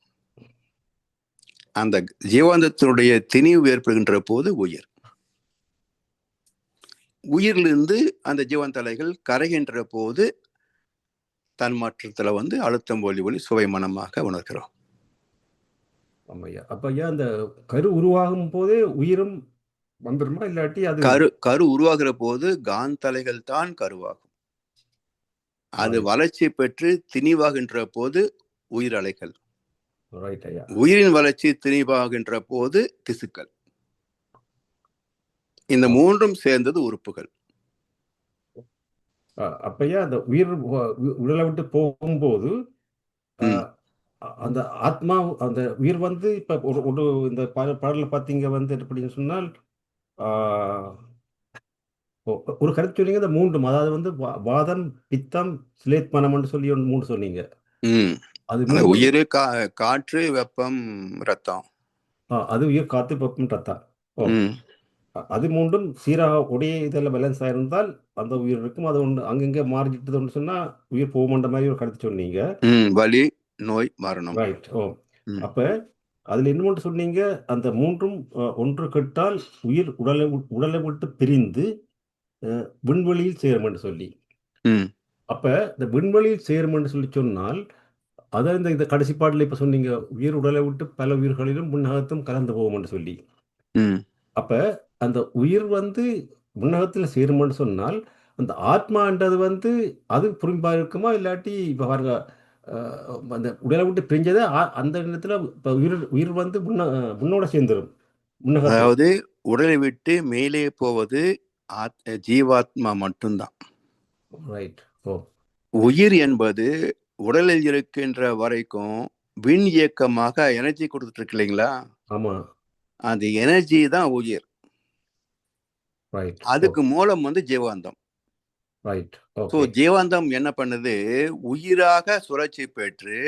அந்த ஜீவாந்தத்தினுடைய திணிவு ஏற்படுகின்ற போது உயிரிலிருந்து அந்த ஜீவாந்த அலைகள் கரைகின்ற போது தன்மாற்றத்துல அழுத்தம் ஒளி சுவை மனமாக உணர்கிறோம். ஆமாய்யா. அப்ப ஐயா அந்த கரு உருவாகும் போதே உயிரும் வந்துருமா இல்லாட்டி அது கரு உருவாகிற போது காந்த அலைகள் தான் கருவாகும். அது வளர்ச்சி பெற்று திணிவாகின்ற போது உயிர் அலைகள். உயிரின் வளர்ச்சி திணிவாகின்ற போது திசுக்கள். இந்த மூன்றும் சேர்ந்தது உறுப்புகள். அப்பையா அந்த உயிர் உடலை விட்டு போகும்போது அந்த ஆத்மா அந்த உயிர் இப்ப ஒரு இந்த பாடல பாத்தீங்க எப்படின்னு சொன்னால் ஒரு கருத்து சொன்னீங்க. இந்த மூன்றும் அதாவது வாதம், பித்தம், சிலேத்மனம் சொல்லி 3 சொன்னீங்க. அது உயிர், காற்று, வெப்பம், ரத்தம். அது உயிர், காற்று, வெப்பம், ரத்தம். அது மூன்றும் சீராக ஒரே இதெல்லாம் பேலன்ஸ் ஆயிருந்தால் அந்த உயிர் இருக்கும். அது ஒன்று அங்கங்க மாறிட்டு சொன்னா உயிர் போகமாட்ட மாதிரி ஒரு கருத்து சொன்னீங்க. வலி, நோய், மரணம். ரைட். அப்ப அதுல இன்னொன்று சொன்னீங்க, அந்த மூன்றும் ஒன்று கெட்டால் உயிர் உடலை விட்டு பிரிந்து விண்வெளியில் சேரும் என்று சொல்லி. அப்ப இந்த விண்வெளியில் சேரும் என்று சொன்னால் அதான் இந்த கடைசி பாடல இப்ப சொன்னீங்க, உயிர் உடலை விட்டு பல உயிர்களிலும் விண்ணகத்தும் கலந்து போகும் என்று சொல்லி. அப்ப அந்த உயிர் விண்ணகத்துல சேரும்னு சொன்னால் அந்த ஆத்மான்றது அது புரிம்பா இருக்குமா இல்லாட்டி இப்ப பாருங்க அந்த உடலை விட்டு பிரிஞ்சதை அந்த இடத்துல உயிர் விண்ணோட சேர்ந்துடும். அதாவது உடலை விட்டு மேலே போவது ஜீவாத்மா மட்டும்தான். உயிர் என்பது உடலில் இருக்கின்ற வரைக்கும் விண் இயக்கமாக எனர்ஜி கொடுத்துட்டு இருக்கு இல்லைங்களா? ஆமா. அந்த எனர்ஜி தான் உயிர். அதுக்கு மூலம் ஜீவாந்தம். ஜீவாந்தம் என்ன பண்ணுது? உயிராக சுழற்சி பெற்று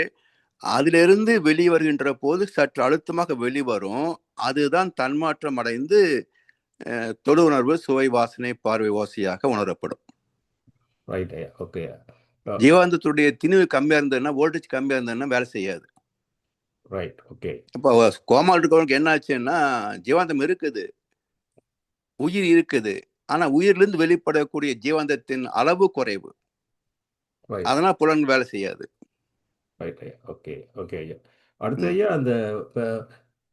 அதிலிருந்து வெளிவருகின்ற போது சற்று அழுத்தமாக வெளிவரும். அதுதான் தன்மாற்றம் அடைந்து தொடு உணர்வு, சுவை, வாசனை, பார்வை, ஓசையாக உணரப்படும். ஜீவாந்தத்துடைய திணிவு கம்மியா இருந்ததுன்னா, வோல்டேஜ் கம்மியா இருந்ததுன்னா வேலை செய்யாது. இப்போ கோமால் இருக்கவங்களுக்கு என்ன ஆச்சுன்னா, ஜீவாந்தம் இருக்குது, உயிர் இருக்குது, ஆனா உயிரிலிருந்து வெளிப்படக்கூடிய ஜீவாந்தத்தின் அளவு குறைவு. அதனால புலன் வேலை செய்யாது. அடுத்த ஐயா அந்த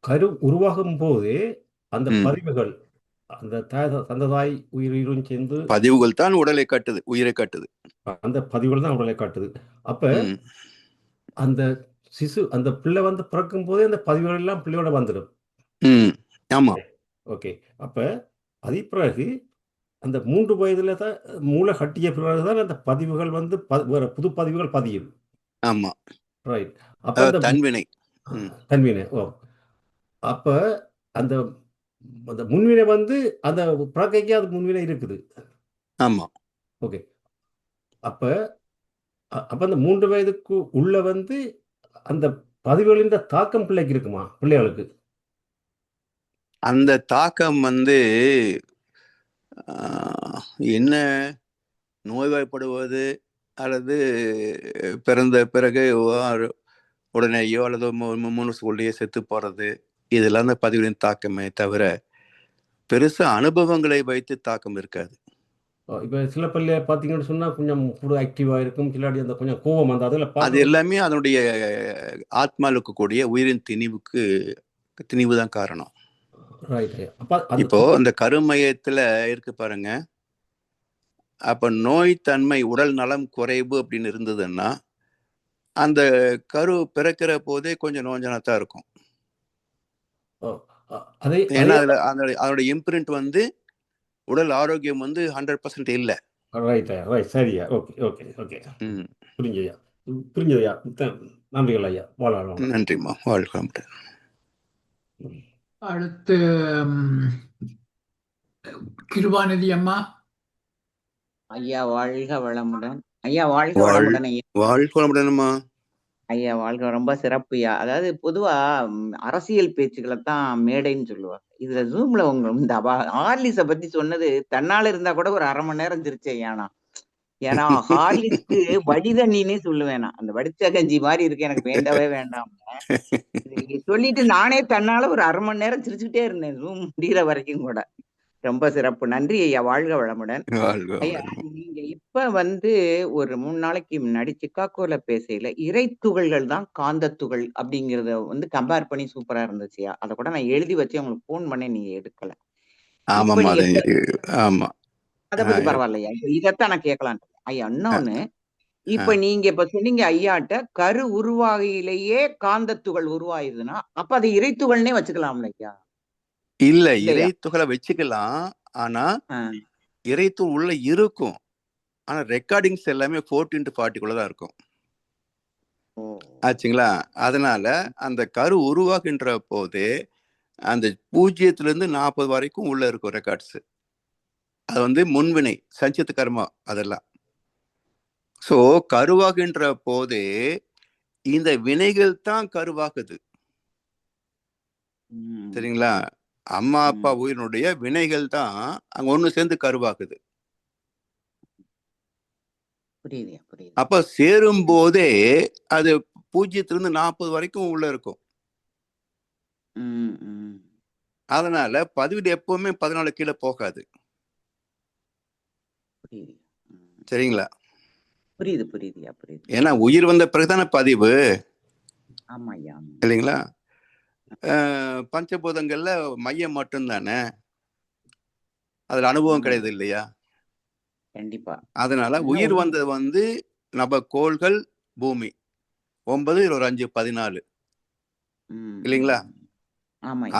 கரு உருவாகும் போது அந்த பதிவுகள் அந்த தாய் உயிரும் சேர்ந்து பதிவுகள் தான் உடலை காட்டுது, உயிரை காட்டுது. அந்த பதிவுகள் தான் உடலை காட்டுது. அப்ப அந்த சிசு அந்த பிள்ளை பிறக்கும் போதே அந்த பதிவுகள் எல்லாம் பிள்ளையோட வந்துடும். ஆமா. அப்ப அதே பிறகு அந்த 3 வயதுல தான் மூளை கட்டிய பிறகுதான் அந்த பதிவுகள் வேற புது பதிவுகள் பதியும். ஆமா. ரைட். அப்ப தன்வினை. அப்ப அந்த முன்வினை அந்த பிறக்கைக்கு அது முன்வினை இருக்குது. ஆமா. அப்ப அந்த 3 வயதுக்கு உள்ள அந்த பதிவுகளின் தாக்கம் பிள்ளைக்கு இருக்குமா? பிள்ளைகளுக்கு அந்த தாக்கம் என்ன நோய்வாய்ப்படுவது, அல்லது பிறந்த பிறகு உடனேயோ அல்லது 3 வருஷத்துக்குள்ளேயே செத்து போறது, இதெல்லாம் அந்த பதிவுகளின் தாக்கமே தவிர பெருசா அனுபவங்களை வைத்து தாக்கம் இருக்காது. இப்ப சில பல்ல பார்த்தீங்கன்னு சொன்னா கொஞ்சம் கூட ஆக்டிவா இருக்கும். சிலாடி அந்த கொஞ்சம் கோவம் அந்த அதில அது பார்க்க எல்லாமே அதனுடைய ஆத்மால இருக்கக்கூடிய உயிரின் திணிவு தான் காரணம். ரைட். அப்ப அது இப்போ அந்த கருமையத்துல இருக்கு பாருங்க. அப்ப நோய் தன்மை, உடல் நலம் குறைவு அப்படின்னு இருந்ததுன்னா, அந்த கரு பிறக்கிற போதே கொஞ்சம் நோஞ்சனாத்தான் இருக்கும். அதை ஏன்னா அதுல அதோட இம்ப்ரிண்ட் வந்து உடல் ஆரோக்கியம் வந்து 100% இல்ல. ரைட் சரியா. Okay okay okay. புரிஞ்சையா புரிஞ்சதையா. நன்றிகள் ஐயா. வாழலாம். நன்றிம்மா. வாழ்க. அடுத்து கிருபாநிதி அம்மா. ஐயா வாழ்க வளமுடன். ஐயா வாழ்க வளமுடன் ஐயா. வாழ்க வளமுடன்மா. ஐயா வாழ்க ரொம்ப சிறப்புயா. அதாவது பொதுவா அரசியல் பேச்சுக்களை தான் மேடைன்னு சொல்லுவாங்க. இதுல ஜூம்ல உங்க இந்த ஹார்லிஸ பத்தி சொன்னது தன்னால இருந்தா கூட ஒரு 1/2 மணி நேரம் சிரிச்சேன் ஐயா. ஏன்னா ஹார்லிஸ்க்கு வடி தண்ணின்னே சொல்லுவேன் நான். அந்த வடிச்ச கஞ்சி மாதிரி இருக்கு, எனக்கு வேண்டவே வேண்டாம். சொல்லிட்டு நானே தன்னால ஒரு 1/2 மணி நேரம் சிரிச்சுக்கிட்டே இருந்தேன், ஜூம் முடிகிற வரைக்கும் கூட. ரொம்ப சிறப்பு. நன்றி ஐயா. வாழ்க வளமுடன். ஐயா நீங்க இப்ப வந்து ஒரு 3 நாளைக்கு முன்னாடி சிக்காகோல பேசையில இறைத்துகள்கள் தான் காந்தத்துகள் அப்படிங்கறத வந்து கம்பேர் பண்ணி சூப்பரா இருந்துச்சுயா. அத கூட நான் எழுதி வச்சு உங்களுக்கு போன் பண்ணேன், நீங்க எடுக்கல. அத பத்தி பரவாயில்லையா, இதத்தான் நான் கேட்கலாம் ஐயா. இன்னொன்னு, இப்ப நீங்க இப்ப சொன்னீங்க ஐயாட்ட கரு உருவாகிலேயே காந்தத்துகள் உருவாயுதுன்னா அப்ப அது இறைத்துகள்னே வச்சுக்கலாம் ஐயா? இல்ல, இறைத்துகளை வச்சுக்கலாம். ஆனா இறைத்து உள்ள இருக்கும். ஆனா ரெக்கார்டிங்ஸ் எல்லாமே 40x40 தான் இருக்கும். ஆச்சுங்களா? அதனால அந்த கரு உருவாகின்ற போது அந்த 0 - 40 வரைக்கும் உள்ள இருக்கும் ரெக்கார்ட்ஸ். அது வந்து முன்வினை, சஞ்சித கர்மா அதெல்லாம். சோ கருவாகின்ற போதே இந்த வினைகள் தான் கருவாகுது. சரிங்களா? அம்மா அப்பா உயிரினுடைய வினைகள் தான் அங்க ஒண்ணு சேர்ந்து கருவாகுது. அப்ப சேரும் போதே அது 0 - 40 வரைக்கும் உள்ள இருக்கும். அதனால பதிவு எப்பவுமே 14 கீழே போகாது. சரிங்களா? புரியுது புரியுதுயா புரியுது. ஏன்னா உயிர் வந்த பிறகுதானே பதிவு. ஆமாய்யா. இல்லைங்களா? பஞ்சபூதங்கள்ல மையம் மட்டும்தானே, அதுல அனுபவம் கிடையாது இல்லையா? கண்டிப்பா. அதனால உயிர் வந்தது வந்து நவகோள்கள், பூமி 9 ஒரு 5 14 இல்லைங்களா?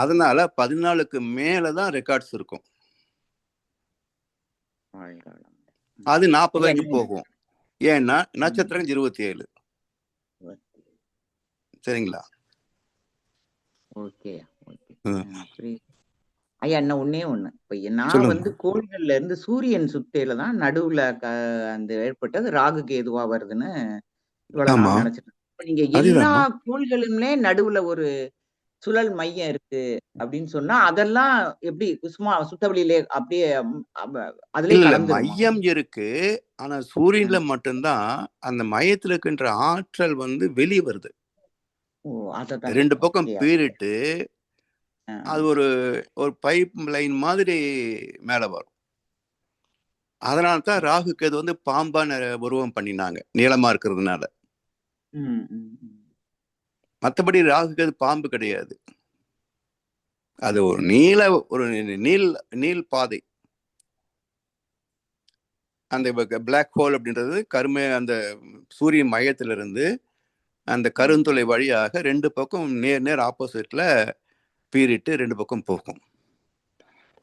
அதனால 14க்கு மேலதான் ரெக்கார்ட்ஸ் இருக்கும். அது 40 வரைக்கும் போகும். ஏன்னா நட்சத்திரம் 27. சரிங்களா? ஓகே ஐயா. என்ன ஒண்ணே ஒண்ணு, இப்ப நான் வந்து கோள்கள்ல இருந்து சூரியன் சுத்தையில தான் நடுவுல அந்த ஏற்பட்டது ராகு கேதுவா வருதுன்னு இவ்வளவு நாள் நினைச்சிட்டு. நீங்க எல்லா கோள்களுமே நடுவுல ஒரு சுழல் மையம் இருக்கு அப்படின்னு சொன்னா அதெல்லாம் எப்படி சும்மா சுத்தவெளியிலே அப்படியே அதுலயே கலந்துருமா? மையம் இருக்கு. ஆனா சூரியன்ல மட்டும்தான் அந்த மையத்துல இருக்கின்ற ஆற்றல் வந்து வெளியே வருது. 2 பக்கம் பீரிட்டு அது ஒரு பைப் லைன் மாதிரி மேல வரும். அதனால தான் ராகு கேது வந்து பாம்பா உருவம் பண்ணினாங்க, நீளமா இருக்கிறதுனால. மற்றபடி ராகு கேது பாம்பு கிடையாது. அது ஒரு நீல் பாதை. அந்த பிளாக் ஹோல் அப்படின்றது அந்த சூரிய மையத்திலிருந்து அந்த கருந்துளை வழியாக 2 பக்கம் நேர் ஆப்போசிட்ல பீரிட்டு 2 பக்கம் போகும்.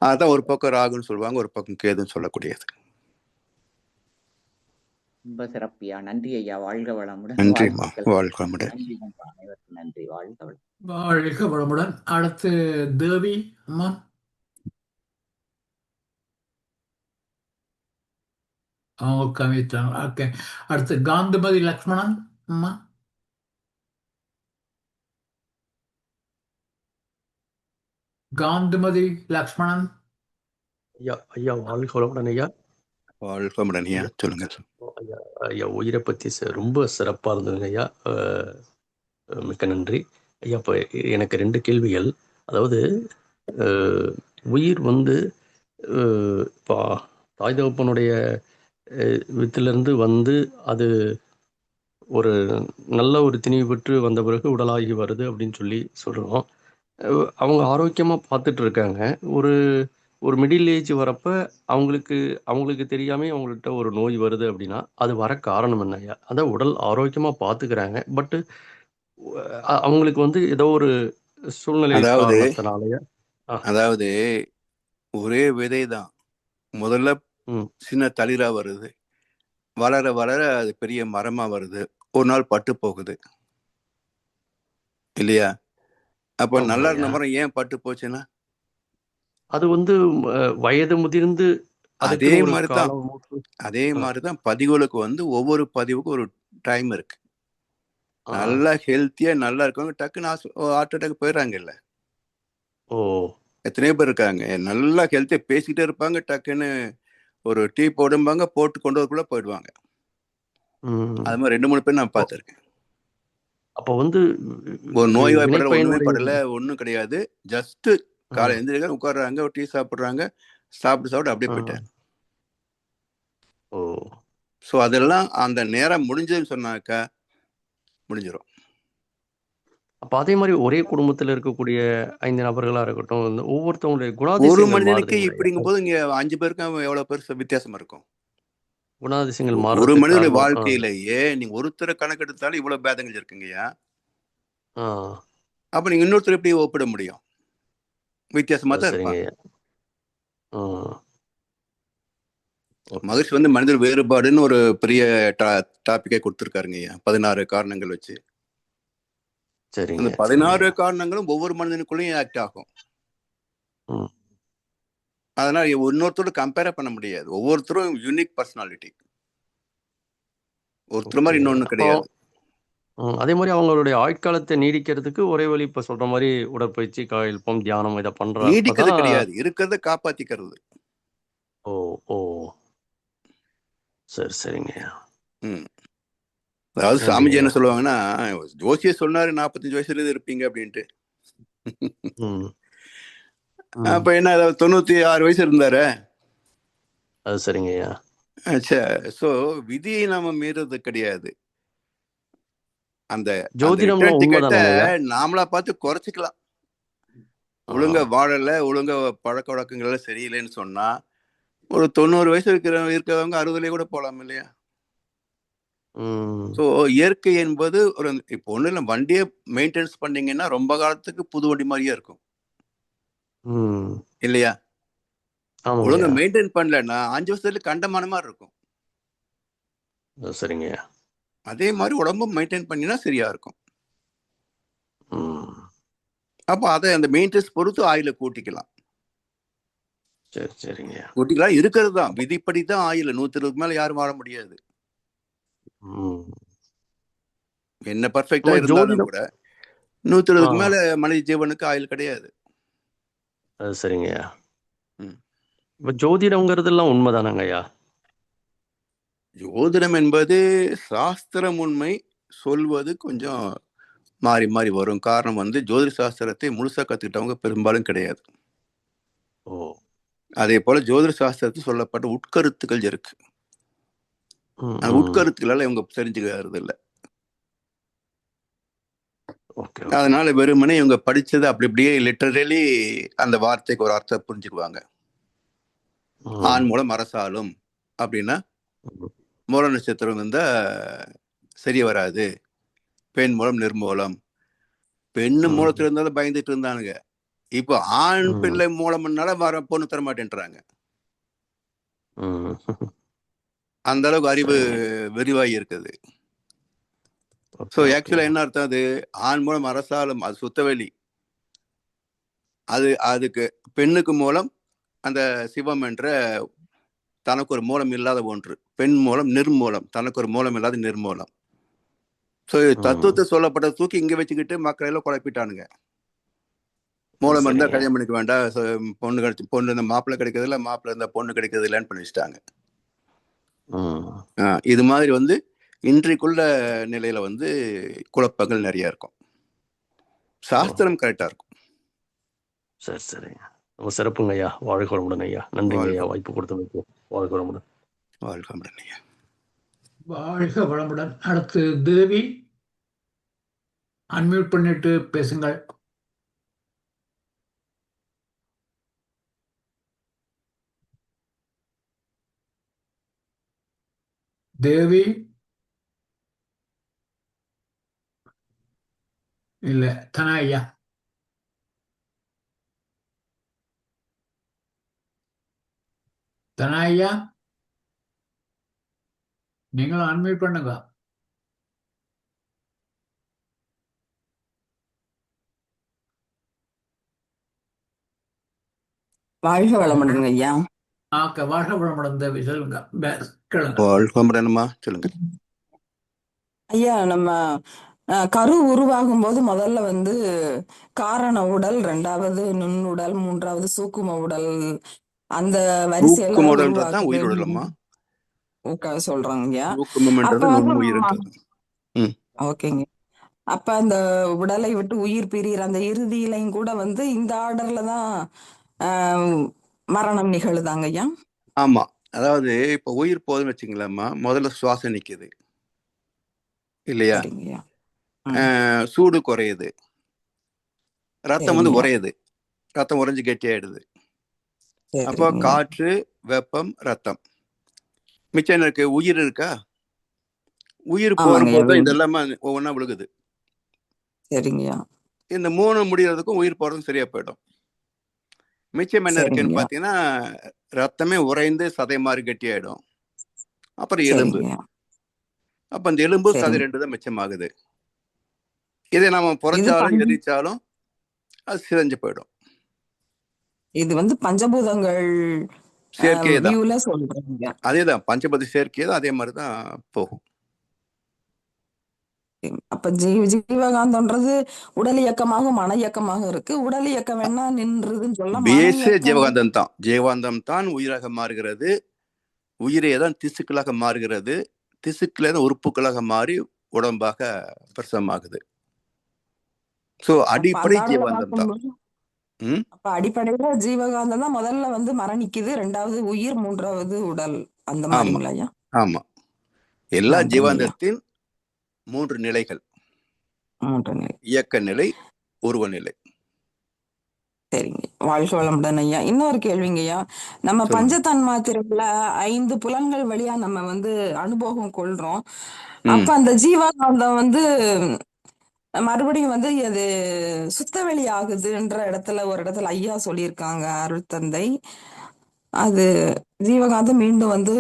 அதான் ஒரு பக்கம் ராகுன்னு சொல்லுவாங்க, ஒரு பக்கம் கேதுன்னு சொல்லக்கூடியது. ரொம்ப சிறப்பியா. நன்றி ஐயா. வாழ்க வளமுடன். நன்றிம்மா. வாழ்க வளமுடன். நன்றி. வாழ்க வளமுடன். வாழ்க வளமுடன். அடுத்து தேவி அம்மா. அவங்க கவித்தாங்க. ஓகே. அடுத்து காந்திமதி லக்ஷ்மணன் அம்மா. காந்திமதி லக்ஷ்மணன். ஐயா வாழ்க வளமுடன் ஐயா. வாழ்க்கமுடன் ஐயா, ஐயா சொல்லுங்க. ஐயா ஐயா உயிரை பற்றி ரொம்ப சிறப்பாக இருந்ததுங்க ஐயா. மிக்க நன்றி ஐயா. இப்போ எனக்கு 2 கேள்விகள். அதாவது உயிர் இப்போ தாய் தகப்பனுடைய வித்திலிருந்து அது ஒரு நல்ல ஒரு திணிவு பெற்று வந்த பிறகு உடலாகி வருது அப்படின்னு சொல்கிறோம். அவங்க ஆரோக்கியமாக பார்த்துட்டு இருக்காங்க. ஒரு ஒரு மிடில் ஏஜ் வரப்ப அவங்களுக்கு தெரியாமல் அவங்கள்ட்ட ஒரு நோய் வருது அப்படின்னா அது வர காரணம் என்ன ஐயா? அதான் உடல் ஆரோக்கியமாக பார்த்துக்கிறாங்க. பட்டு அவங்களுக்கு ஏதோ ஒரு சூழ்நிலை காரணத்தினாலயா? அதாவது ஒரே விதை தான். முதல்ல சின்ன தளிரா வருது, வளர வளர அது பெரிய மரமா வருது, ஒரு நாள் பட்டு போகுது இல்லையா? அப்ப நல்லா இருந்த மரம் ஏன் பட்டு போச்சுன்னா அது வயது முதிர்ந்து அதே மாதிரிதான் பதிவுகளுக்கு ஒவ்வொரு பதிவுக்கும் ஒரு டைம் இருக்கு. நல்லா ஹெல்த்தியா நல்லா இருக்கவங்க டக்குன்னு ஹார்ட் அட்டாக் போயிடுறாங்க இல்ல. எத்தனையோ பேர் இருக்காங்க நல்லா ஹெல்த்தியா பேசிக்கிட்டே இருப்பாங்க, டக்குன்னு ஒரு டீ போடும்பாங்க, போட்டு கொண்டு வரக்குள்ள போயிடுவாங்க. அது மாதிரி 2-3 பேர் நான் பார்த்திருக்கேன். அப்போ ஒரு நோய்வாய்ப்படல, ஒண்ணுமே படல, ஒன்றும் கிடையாது. ஜஸ்ட் காலை எந்திரிக்க உட்காடுறாங்க, ஒரு டீ சாப்பிடுறாங்க, சாப்பிட்டு அப்படியே போயிட்டாங்க. ஸோ அதெல்லாம் அந்த நேரம் முடிஞ்சதுன்னு சொன்னாக்கா முடிஞ்சிடும். அப்ப அதே மாதிரி ஒரே குடும்பத்தில் இருக்கக்கூடிய 5 நபர்களா இருக்கட்டும், ஒவ்வொருத்தவங்களுடைய ஒரு குணாதிசயங்கள் மனிதனுக்கு மாறுதுங்களா? இப்படிங்கும் போது இங்க 5 பேருக்கும் எவ்வளவு பேர் வித்தியாசம் இருக்கும். குணாதிசயங்கள் ஒரு மாறுறதுக்கு மனிதனுடைய காரணம் வாழ்க்கையிலேயே நீங்க ஒருத்தரை கணக்கெடுத்தாலும் இவ்வளவு பேதங்கள் இருக்குங்கய்யா. ஆ, அப்ப நீங்க இன்னொருத்தர் எப்படி ஒப்பிட முடியும்? வித்தியாசமா அது தான் சரிங்க இருப்பாங்க. ஐயா. ஆ, ஓகே. மகிழ்ச்சி மனிதர் வேறுபாடுன்னு ஒரு பெரிய டாபிக்கே கொடுத்துருக்காருங்க ஐயா, 16 காரணங்கள் வச்சு. சரிங்க அந்த 16 காரணங்களும் ஒவ்வொரு மனிதனுக்குள்ளேயும் ஆக்ட் ஆகும். ம். அதனால இன்னொருத்தரோட கம்பேர் பண்ண முடியாது. ஒவ்வொருத்தரும் யூனிக் பர்சனாலிட்டி. ஒருத்தர் மாதிரி இன்னொன்னு கிடையாது. அதே மாதிரி அவங்களுடைய ஆயுட்காலத்தை நீடிக்கிறதுக்கு ஒரே வழி இப்ப சொல்ற மாதிரி உடற்பயிற்சி, காயல்பம், தியானம் இதை நீடிக்கிறது பண்றப்பதான். கிடையாது, இருக்கிறத காப்பாத்திக்கிறது. ஓ ஓ சரி சரிங்க. அதாவது சாமிஜி என்ன சொல்லுவாங்கன்னா, ஜோசிய சொன்னாரு 45 வயசுல இருப்பீங்க அப்படின்ட்டு. அப்ப என்ன 96 வயசு இருந்தாரு. அது சரிங்கய்யா. சோ விதியை நாம மீறது கிடையாது. அந்த ஜோதிடம்ல உண்மைதானங்கய்யா? நாமளா பார்த்து குறைச்சிக்கலாம். ஒழுங்கா வாழல, ஒழுங்கா பழக்க வழக்கங்கள் எல்லாம் சரியில்லைன்னு சொன்னா ஒரு 90 வயசு இருக்கிறவங்க 60லயே கூட போலாம் இல்லையா? ஸோ இயற்கை என்பது ஒரு இப்போ ஒன்றும் இல்லை, வண்டியை மெயின்டெனன்ஸ் பண்ணீங்கன்னா ரொம்ப காலத்துக்கு புது வண்டி மாதிரியே இருக்கும் இல்லையா? ஒழுங்கா மெயின்டைன் பண்ணலன்னா 5 வருஷத்துல கண்டமான மாதிரி இருக்கும். சரிங்க. அதே மாதிரி உடம்பும் மெயின்டைன் பண்ணினா சரியா இருக்கும். அப்போ அதை அந்த மெயின்டெனன்ஸ் பொறுத்து ஆயில கூட்டிக்கலாம். சரி சரிங்க. கூட்டிக்கலாம், இருக்கிறது தான் விதிப்படி தான் ஆயில 120 மேல யாரும் வாழ முடியாது. என்ன பர்ஃபெக்டா இருந்தாலும் கூட 120 மேல மனித ஜீவனுக்கு ஆயுள் கிடையாது. அது சரிங்க. இப்ப ஜோதிடம்ங்கிறதெல்லாம் உண்மைதானங்க ஐயா? ஜோதிடம் என்பது சாஸ்திரம் உண்மை, சொல்வது கொஞ்சம் மாறி மாறி வரும். காரணம் ஜோதிட சாஸ்திரத்தை முழுசா கத்துக்கிட்டவங்க பெரும்பாலும் கிடையாது. அதே போல ஜோதிட சாஸ்திரத்தில் சொல்லப்பட்ட உட்கருத்துக்கள் இருக்கு. அந்த உட்கருத்துக்களால இவங்க தெரிஞ்சுக்கிறது இல்லை. அதனால வெறுமனே இவங்க படிச்சது அப்படி இப்படியே லிட்டரலி அந்த வார்த்தைக்கு ஒரு அர்த்தம் புரிஞ்சுக்குவாங்க. ஆண் மூலம் அரசாலும் அப்படின்னா மூல நட்சத்திரம் இருந்தா சரி வராது, பெண் மூலம் நிர்மூலம். பெண்ணு மூலத்துல இருந்தாலும் பயந்துட்டு இருந்தானுங்க. இப்போ ஆண் பிள்ளை மூலம்னால வர பொண்ணு தர மாட்டேன்றாங்க. அந்த அளவுக்கு அறிவு விரிவாகி இருக்குது. ஸோ ஆக்சுவலா என்ன அர்த்தம்? அது ஆண் மூலம் அரசாலும் அது சுத்தவெளி. அதுக்கு பெண்ணுக்கு மூலம் அந்த சிவம் என்ற தனக்கு ஒரு மூலம் இல்லாத ஒன்று. பெண் மூலம் நிர்மூலம், தனக்கு ஒரு மூலம் இல்லாத நிர்மூலம். ஸோ தத்துவத்தை சொல்லப்பட்ட தூக்கி இங்க வச்சுக்கிட்டு மக்களை எல்லாம் குழப்பிட்டானுங்க. மூலம் இருந்தா கல்யாணம் பண்ணிக்க வேண்டாம், பொண்ணு கிடைச்சி பொண்ணு இருந்தா மாப்பிள்ளை கிடைக்கிறது இல்லை, மாப்பிள்ளை இருந்தா பொண்ணு கிடைக்கிறது இல்லைன்னு பண்ணி வச்சுட்டாங்க. இது மாதிரி வந்து இன்றைக்குள்ள நிலையில வந்து குழப்பங்கள் நிறைய இருக்கும். சாஸ்திரம் கரெக்டா இருக்கும். சரி சரிங்க. ரொம்ப சிறப்புங்க ஐயா. வாழ்க வளமுடன் ஐயா. நன்றிங்க ஐயா, வாய்ப்பு கொடுத்தமைக்கு. வாழ்க வளமுடன். வாழ்க வளமுடன் ஐயா. வாழ்க வளமுடன். அடுத்து தேவி, அன்மியூட் பண்ணிட்டு பேசுங்கள். தேவி இல்ல, தனா ஐயா. தனா ஐயா, நீங்களும் அன்மியூட் பண்ணுங்க. வாழ்க வளமுடன் ஐயா. வாழ்க வளமுடன் தேவி, சொல்லுங்க. வாழ்க வளமுடன்மா, சொல்லுங்க ஐயா. நம்ம கரு உருவாகும் போது முதல்ல வந்து காரண உடல், 2வது நுண்ணுடல், 3வது சூக்கும உடல், அந்த வரிசையெல்லாம் உடல்ன்றதுதான் உயிரோடலம்மா சொல்றாங்க ஐயா. அப்ப சூக்குமம்ன்றது வந்து நுண்ணுயிர்ன்றது. ஓகேங்க. அப்ப அந்த உடலை விட்டு உயிர் பிரியிற அந்த இறுதியிலையும் கூட வந்து இந்த ஆர்டர்ல தான் மரணம் நிகழுதாங்க ஐயா. ஆமா, அதாவது இப்ப உயிர் போதுன்னு வச்சுங்களேம்மா, முதல்ல சுவாசம் நிக்குது இல்லையா, சூடு குறையுது, ரத்தம் வந்து உறையுது, ரத்தம் உறைஞ்சு கெட்டியாயிடுது. அப்போ காற்று, வெப்பம், ரத்தம், மிச்சம் இருக்கு. உயிர் இருக்கா? உயிர் போகும்போது இதெல்லாமே ஒவ்வொன்றா விழுகுது. சரிங்கய்யா. இந்த 3 முடியறதுக்கும் உயிர் போறதும் சரியா போயிடும். மிச்சம் என்ன இருக்குன்னு பாத்தீங்கன்னா, ரத்தமே உறைந்து சதை மாதிரி கெட்டியாயிடும். அப்புறம் எலும்பு. அப்ப அந்த எலும்பு சதை 2 தான் மிச்சமாகுது. இதை நாம புறைச்சாலும் எரிச்சாலும் அது சிதைஞ்சு போயிடும். இது வந்து பஞ்சபூதங்கள் சேர்க்கையே தான். சொல்றீங்க. அதேதான், பஞ்சபூத சேர்க்கையே தான், அதே மாதிரிதான் போகும். அப்ப ஜீவகாந்தம்ன்றது உடல் இயக்கமாக மன இயக்கமாக இருக்கு. உடல் இயக்கம் வேணா நின்றுதுன்னு சொல்லலாம். ஜீவகாந்தம் தான். ஜீவகாந்தம் தான் உயிராக மாறுகிறது. உயிரே தான் திசுக்களாக மாறுகிறது. திசுக்களே தான் உறுப்புகளாக மாறி உடம்பாக பிரசமாகுது. சோ அடிப்படை ஜீவகாந்தம் தான். அப்ப அடிப்படையில ஜீவகாந்தம் தான் முதல்ல வந்து மரணிக்குது, 2வது உயிர், 3வது உடல், அந்த மாதிரிங்களா ஐயா? ஆமா, எல்லா ஜீவாந்தத்தின் 3 நிலைகள். 3 நிலை: இயக்க நிலை, உருவ நிலை. சரிங்க, வாழ்க வளமுடன் ஐயா. இன்னொரு கேள்விங்க ஐயா. நம்ம பஞ்சதன்மாத்திரைல 5 புலன்கள் வழியா நம்ம வந்து அனுபவம் கொள்றோம். அப்ப அந்த ஜீவகாந்தம் வந்து மறுபடியும் வந்து அது சுத்தவெளி ஆகுதுன்ற இடத்துல ஒரு இடத்துல ஐயா சொல்லியிருக்காங்க, அருள் தந்தை. அது ஜீவகாந்தம் மீண்டும் வந்து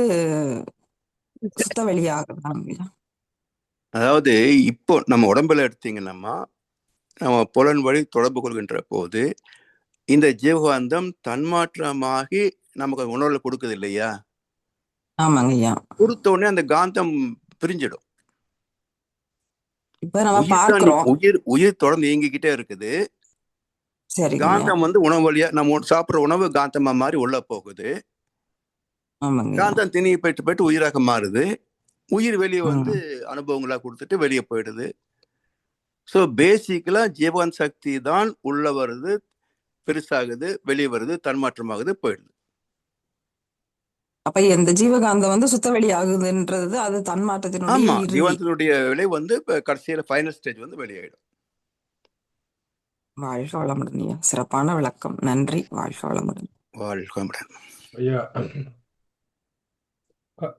சுத்தவெளி ஆகுதாங்க. அதாவது இப்போ நம்ம உடம்புல எடுத்தீங்கன்னா, நம்ம புலன் வழி தொடர்பு கொள்கின்ற போது இந்த ஜீவகாந்தம் தன்மாற்றமாகி நமக்கு உணர்வுல கொடுக்குது இல்லையா? ஆமாங்க ஐயா. கொடுத்த உடனே அந்த காந்தம் பிரிஞ்சிடும். இப்ப நம்ம பார்க்கிறோம், உயிர் தொடர்ந்து இயங்கிக்கிட்டே இருக்குது. காந்தம் வந்து உணவு வழியா நம்ம சாப்பிடுற உணவு காந்தமா மாறி உள்ள போகுது. காந்தம் திணி போயிட்டு உயிராக மாறுது. உயிர் வெளியே வந்து அனுபவங்களா கொடுத்துட்டு வெளியே போயிடுது. ஸோ பேசிக்கலா ஜீவன் சக்தி தான் உள்ள வருது, பெருசாகுது, வெளியே வருது, தன்மாற்றமாகுது, போயிடுது. அப்ப எந்த ஜீவகாந்தம் வந்து சுத்தவெளி ஆகுதுன்றது அது தன்மாற்றத்தினுடைய ஜீவனத்தினுடைய விலை வந்து கடைசியில ஃபைனல் ஸ்டேஜ் வந்து வெளியாயிடும். வாழ்க வளமுடன். சிறப்பான விளக்கம், நன்றி. வாழ்க வளமுடன். வாழ்க வளமுடன் ஐயா.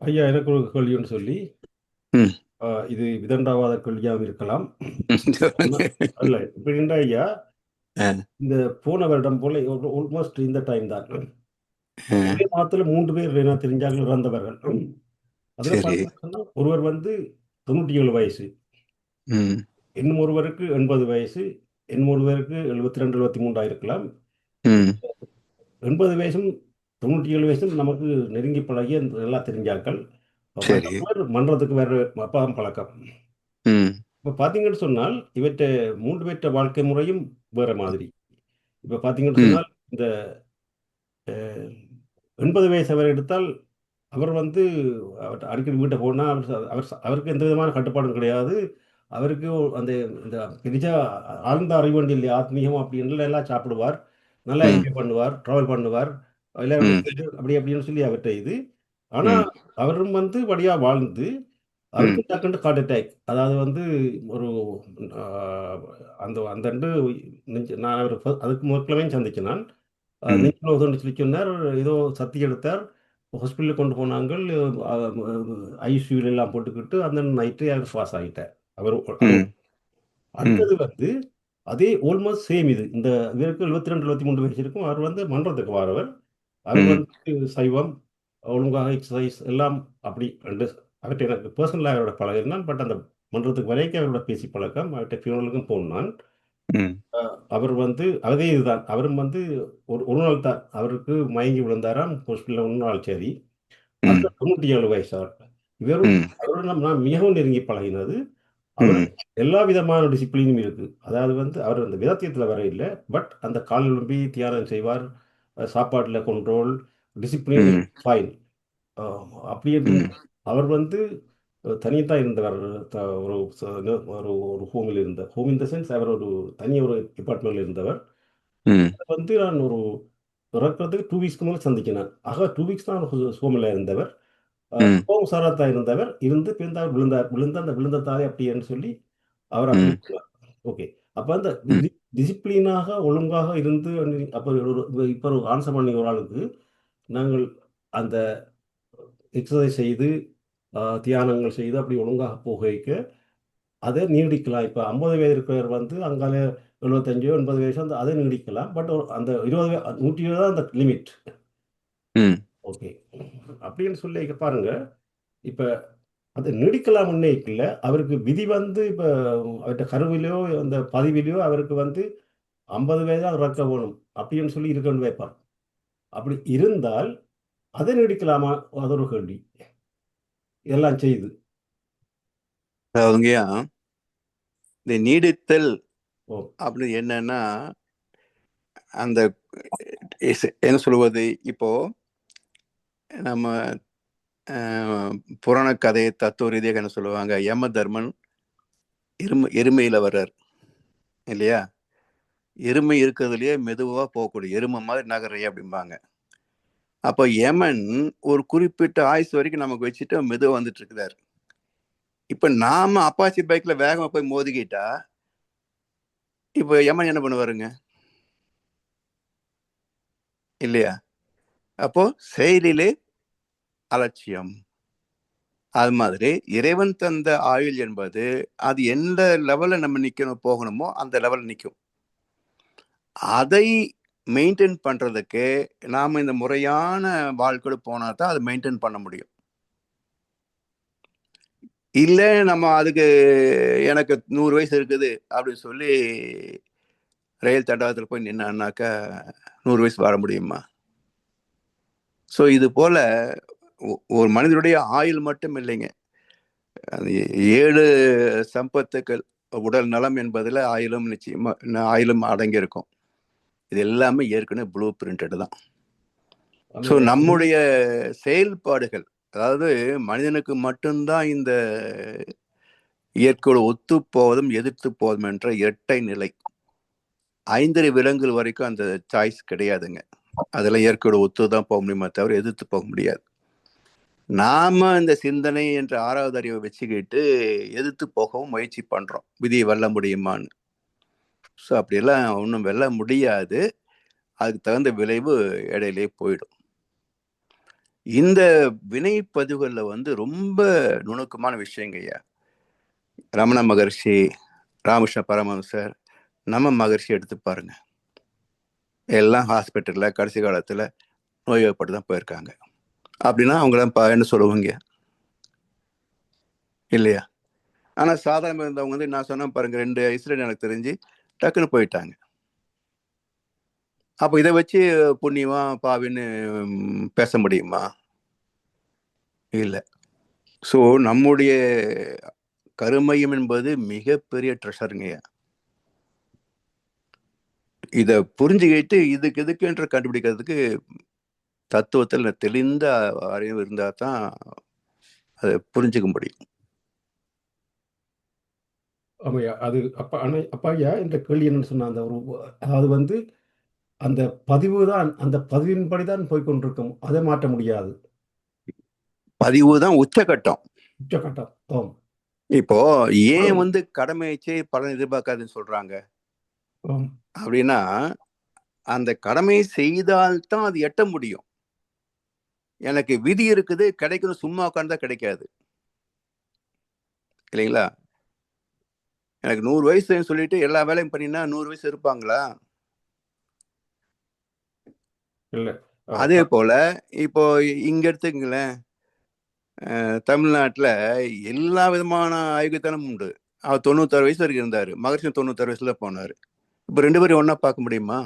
ஐயா, எனக்கு ஒரு கேள்வின்னு சொல்லி, இது விதண்டாவாத கேள்வியாகவும் இருக்கலாம். அல்ல இப்படின்னா ஐயா, இந்த போன வருடம் போல ஆல்மோஸ்ட் இந்த டைம் தான் ஒரே மாதத்துல 3 பேர் தெரிஞ்சாங்க இறந்தவர்கள். அதுல பார்த்தீங்கன்னா ஒருவர் வந்து 97 வயசு, இன்னும் ஒருவருக்கு 80 வயசு, இன்னும் ஒருவருக்கு 72 73 இருக்கலாம். 80 வயசும் 97 வயசும் நமக்கு நெருங்கி பழகிய நல்லா தெரிஞ்சாக்கள். மன்றத்துக்கு வேற அப்பாவும் பழக்கம். இப்ப பாத்தீங்கன்னு சொன்னால் இவற்றை 3 பேற்ற வாழ்க்கை முறையும் வேற மாதிரி. இப்ப பாத்தீங்கன்னு சொன்னால் இந்த 80 வயசு வரை எடுத்தால் அவர் வந்து அடிக்கடி வீட்டை போனால் அவருக்கு எந்த விதமான கட்டுப்பாடும் கிடையாது. அவருக்கு அந்த இந்த பெரிசா ஆழ்ந்த அறிவண்டி இல்லை, ஆத்மீகம் அப்படின்னு எல்லாம் சாப்பிடுவார், நல்லா என்ஜாய் பண்ணுவார், ட்ராவல் பண்ணுவார், எல்லாரும் அப்படி அப்படின்னு சொல்லி அவர்கிட்ட இது. ஆனால் அவரும் வந்து வழியாக வாழ்ந்து அவருக்கு டக்குன்னு ஹார்ட் அட்டாக். அதாவது வந்து ஒரு அந்த அந்த நான் அவர் அதுக்கு முதல்களையும் சந்திச்சேன் நான். நெஞ்சில் உதண்டு சொல்லி சொன்னார், ஏதோ சத்தி எடுத்தார், ஹாஸ்பிட்டலுக்கு கொண்டு போனாங்க, ஐசியூல எல்லாம் போட்டுக்கிட்டு அந்த நைட்டு அவர் பாஸ் ஆகிட்டார். அவர் அடுத்தது வந்து அதே ஆல்மோஸ்ட் சேம் இது. இந்த இவருக்கு 72 73 வயசு இருக்கும். அவர் வந்து மன்றத்துக்கு வரவர். அவர் வந்து சைவம், ஒழுங்காக எக்ஸசைஸ் எல்லாம் அப்படி அவர்கிட்ட எனக்கு பர்சனலாக அவரோட பழகினான். பட் அந்த மன்றத்துக்கு வரைக்கும் அவரோட பேசி பழக்கம். அவர்கிட்ட ஃபியூனலுக்கும் போனான். அவர் வந்து அதே இதுதான். அவரும் வந்து ஒரு நாள் தான் அவருக்கு மயங்கி விழுந்தாராம் ஹாஸ்பிட்டலில். ஒரு நாள் சரி. அந்த 97 வயசு அவர். அவரோட நான் மிகவும் நெருங்கி பழகினது. அவர் எல்லா விதமான டிசிப்ளினும் இருக்கு. அதாவது வந்து அவர் அந்த விதத்தியத்தில் வர இல்லை, பட் அந்த கால் எழும்பி தியானம் செய்வார், சாப்பாட்டில் கண்ட்ரோல், டிசிப்ளின் ஃபைன். அப்படி அவர் வந்து தனியாக இருந்தவர். ஒரு ஒரு ஒரு ஹோமில் ஹோம் இன் த சென்ஸ் அவர் ஒரு ஒரு டிபார்ட்மெண்ட்ல இருந்தவர். வந்து நான் ஒரு இறக்கிறதுக்கு 2 வீக்ஸ்க்கு மேலே சந்திக்கினேன். ஆக 2 வீக்ஸ் தான் ஹோமில் இருந்தவர். ஹோம் சாராத்தா இருந்தவர் இருந்து பிறந்தார், விழுந்த அந்த விழுந்தத்தாலே அப்படின்னு சொல்லி அவர் அப்படி ஓகே. அப்போ அந்த டிசிப்ளினாக ஒழுங்காக இருந்து அப்போ இப்போ ஒரு ஆன்சர் பண்ணி ஒரு ஆளுக்கு நாங்கள் அந்த எக்ஸசைஸ் செய்து தியானங்கள் செய்து அப்படி ஒழுங்காக போக வைக்க அதை நீடிக்கலாம். இப்போ 50 வயது இருக்கிறவர் வந்து அங்காலே 75 80 வயசு அந்த அதை நீடிக்கலாம். பட் அந்த 120 தான் அந்த லிமிட். ஓகே அப்படின்னு சொல்லி பாருங்க. இப்போ அது நீடிக்கலாம் இல்லை, அவருக்கு விதி வந்து இப்போ அவர்கிட்ட கருவிலையோ அந்த பதிவிலையோ அவருக்கு வந்து 50 வயதாக இறக்க வேணும் அப்படின்னு சொல்லி இருக்கணும்னு வைப்பார். அப்படி இருந்தால் அதை நீடிக்கலாமா? அது ஒரு கேள்வி. இதெல்லாம் செய்யுது. அதாவதுங்கய்யா, இந்த நீடித்தல் அப்படின்னு என்னன்னா, அந்த என்ன சொல்லுவது, இப்போ நம்ம புராண கதை தத்துவ ரீதியாக என்ன சொல்லுவாங்க, யம தர்மன் எருமையில வர்றார் இல்லையா? எருமை இருக்கிறதுலயே மெதுவா போகக்கூடிய எருமை மாதிரி நகரையே அப்படிம்பாங்க. அப்போ யமன் ஒரு குறிப்பிட்ட ஆயுசு வரைக்கும் நமக்கு வச்சுட்டு மெதுவா வந்துட்டு இருக்கிறாரு. இப்ப நாம அப்பாச்சி பைக்ல வேகமா போய் மோதிக்கிட்டா இப்ப யமன் என்ன பண்ணுவாருங்க இல்லையா? அப்போ செயலிலே அலட்சியம். அது மாதிரி இறைவன் தந்த ஆயுள் என்பது அது எந்த லெவல்ல நம்ம நிக்கணும் போகணுமோ அந்த லெவல்ல நிற்கும். அதை மெயின்டைன் பண்றதுக்கு நாம இந்த முறையான வாழ்க்கை போனா தான் அதை மெயின்டைன் பண்ண முடியும். இல்ல நம்ம அதுக்கு எனக்கு 100 வயசு இருக்குது அப்படின்னு சொல்லி ரயில் தண்டவாளத்தில் போய் நின்னாக்கா 100 வயசு வாழ முடியுமா? ஸோ இது போல ஒரு மனிதனுடைய ஆயுள் மட்டும் இல்லைங்க, 7 சம்பத்துக்கள் உடல் நலம் என்பதில் ஆயுளும் நிச்சயமா ஆயுளும் அடங்கி இருக்கும். இது எல்லாமே ஏற்கனவே ப்ளூ பிரிண்டட் தான். ஸோ நம்முடைய செயல்பாடுகள், அதாவது மனிதனுக்கு மட்டும்தான் இந்த இயற்கையோடு ஒத்து போவதும் எதிர்த்து போவதும் என்ற இரட்டை நிலை. 5 விலங்குகள் வரைக்கும் அந்த சாய்ஸ் கிடையாதுங்க. அதெல்லாம் இயற்கையோட ஒத்துதான் போக முடியுமா தவிர எதிர்த்து போக முடியாது. நாம இந்த சிந்தனை என்ற 6வது அறிவை வச்சுக்கிட்டு எதிர்த்து போகவும் முயற்சி பண்றோம், விதியை வெல்ல முடியுமான்னு. ஸோ அப்படியெல்லாம் ஒன்றும் வெல்ல முடியாது. அதுக்கு தகுந்த விளைவு இடையிலே போயிடும். இந்த வினைப்பதிவுகளில் வந்து ரொம்ப நுணுக்கமான விஷயங்கய்யா. ரமண மகர்ஷி, ராமகிருஷ்ண பரமஹம்சர், நம்ம மகர்ஷி எடுத்து பாருங்க, எல்லாம் ஹாஸ்பிட்டலில் கடைசி காலத்தில் நோய்வாய்ப்பட்டு தான் போயிருக்காங்க. அப்படின்னா அவங்களாம் என்ன சொல்லுவாங்க இல்லையா? ஆனால் சாதாரண இருந்தவங்க வந்து நான் சொன்ன பாருங்க 2 வயசுல எனக்கு தெரிஞ்சு டக்குன்னு போயிட்டாங்க. அப்போ இதை வச்சு புண்ணியமா பாவின்னு பேச முடியுமா? இல்லை. ஸோ நம்முடைய கருமையம் என்பது மிகப்பெரிய ட்ரெஷருங்கய்யா. இதை புரிஞ்சுக்கிட்டு இதுக்கு எதுக்குன்ற கண்டுபிடிக்கிறதுக்கு தத்துவத்தில் தெளிந்த அறிவு இருந்தால் தான் அதை புரிஞ்சுக்க முடியும். ஆமாய்யா. அது அப்பா ஐயா இந்த கேள்வி என்னன்னு சொன்னா, அந்த அதாவது அந்த பதிவு தான், அந்த பதிவின்படி தான் போய்கொண்டிருக்கும். அதை மாற்ற முடியாது. பதிவு தான் உச்சகட்டம். உச்சகட்டம். ஆம். இப்போ ஏன் கடமைச்சே பலன் எதிர்பார்க்காதுன்னு சொல்றாங்க அப்படின்னா, அந்த கடமையை செய்தால்தான் அது எட்ட முடியும். எனக்கு விதி இருக்குது, கிடைக்கணும், சும்மா உட்கார்ந்தா கிடைக்காது இல்லைங்களா? எனக்கு 100 வயசுன்னு சொல்லிட்டு எல்லா வேலையும் பண்ணினா 100 வயசு இருப்பாங்களா? இல்ல. அதே போல இப்போ இங்க எடுத்துக்கங்களேன், தமிழ்நாட்டுல எல்லா விதமான ஆய்வுத்தனமும் உண்டு. அவர் 96 வயசு வரைக்கும் இருந்தாரு. மகர்ஷி 96 வயசுல போனாரு. இப்ப 2 பேரும் ஒன்னா பார்க்க முடியுமா?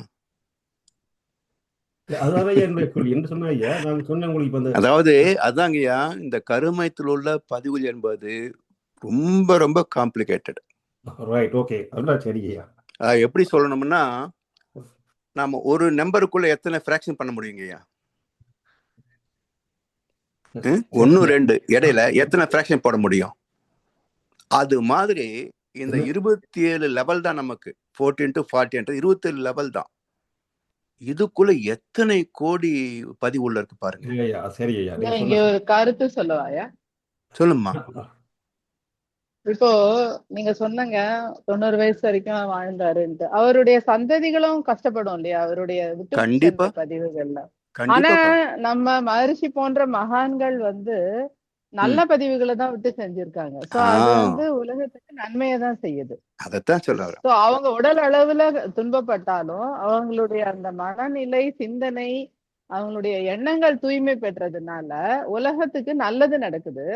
அதாவது அதாங்கய்யா, இந்த கருமையத்தில் உள்ள பதிவுகள் என்பது ரொம்ப ரொம்ப காம்ப்ளிகேட்டட். எப்படி சொல்லணும்னா, நாம ஒரு நம்பருக்குள்ள எத்தனை ஃபிராக்ஷன் பண்ண முடியுங்கய்யா? 1 2 இடையில எத்தனை ஃபிராக்ஷன் போட முடியும்? அது மாதிரி இந்த 27 லெவல் தான் நமக்கு. 14 to 40 27 லெவல் தான். இதுக்குள்ள எத்தனை கோடி பதிவு உள்ள இருக்கு பாருங்க. இங்க ஒரு கருத்து சொல்லவாயா? சொல்லுமா. இப்போ நீங்க சொன்னங்க 90 வயசு வரைக்கும் வாழ்ந்தாருன்ட்டு. அவருடைய சந்ததிகளும் கஷ்டப்படும் இல்லையா? அவருடைய கண்டிப்பா பதிவுகள்ல. ஆனா நம்ம மகரிஷி போன்ற மகான்கள் நல்ல பதிவுகளை தான் விட்டு செஞ்சிருக்காங்க. சோ அது உலகத்துக்கு நன்மையை தான் செய்யுது. அதத்தான் சொல்றாரு. சோ அவங்க உடல் அளவுல துன்பப்பட்டாலும் அவங்களுடைய அந்த மனநிலை, சிந்தனை, அவங்களுடைய எண்ணங்கள் தூய்மை பெற்றதுனால உலகத்துக்கு நல்லது நடக்குது.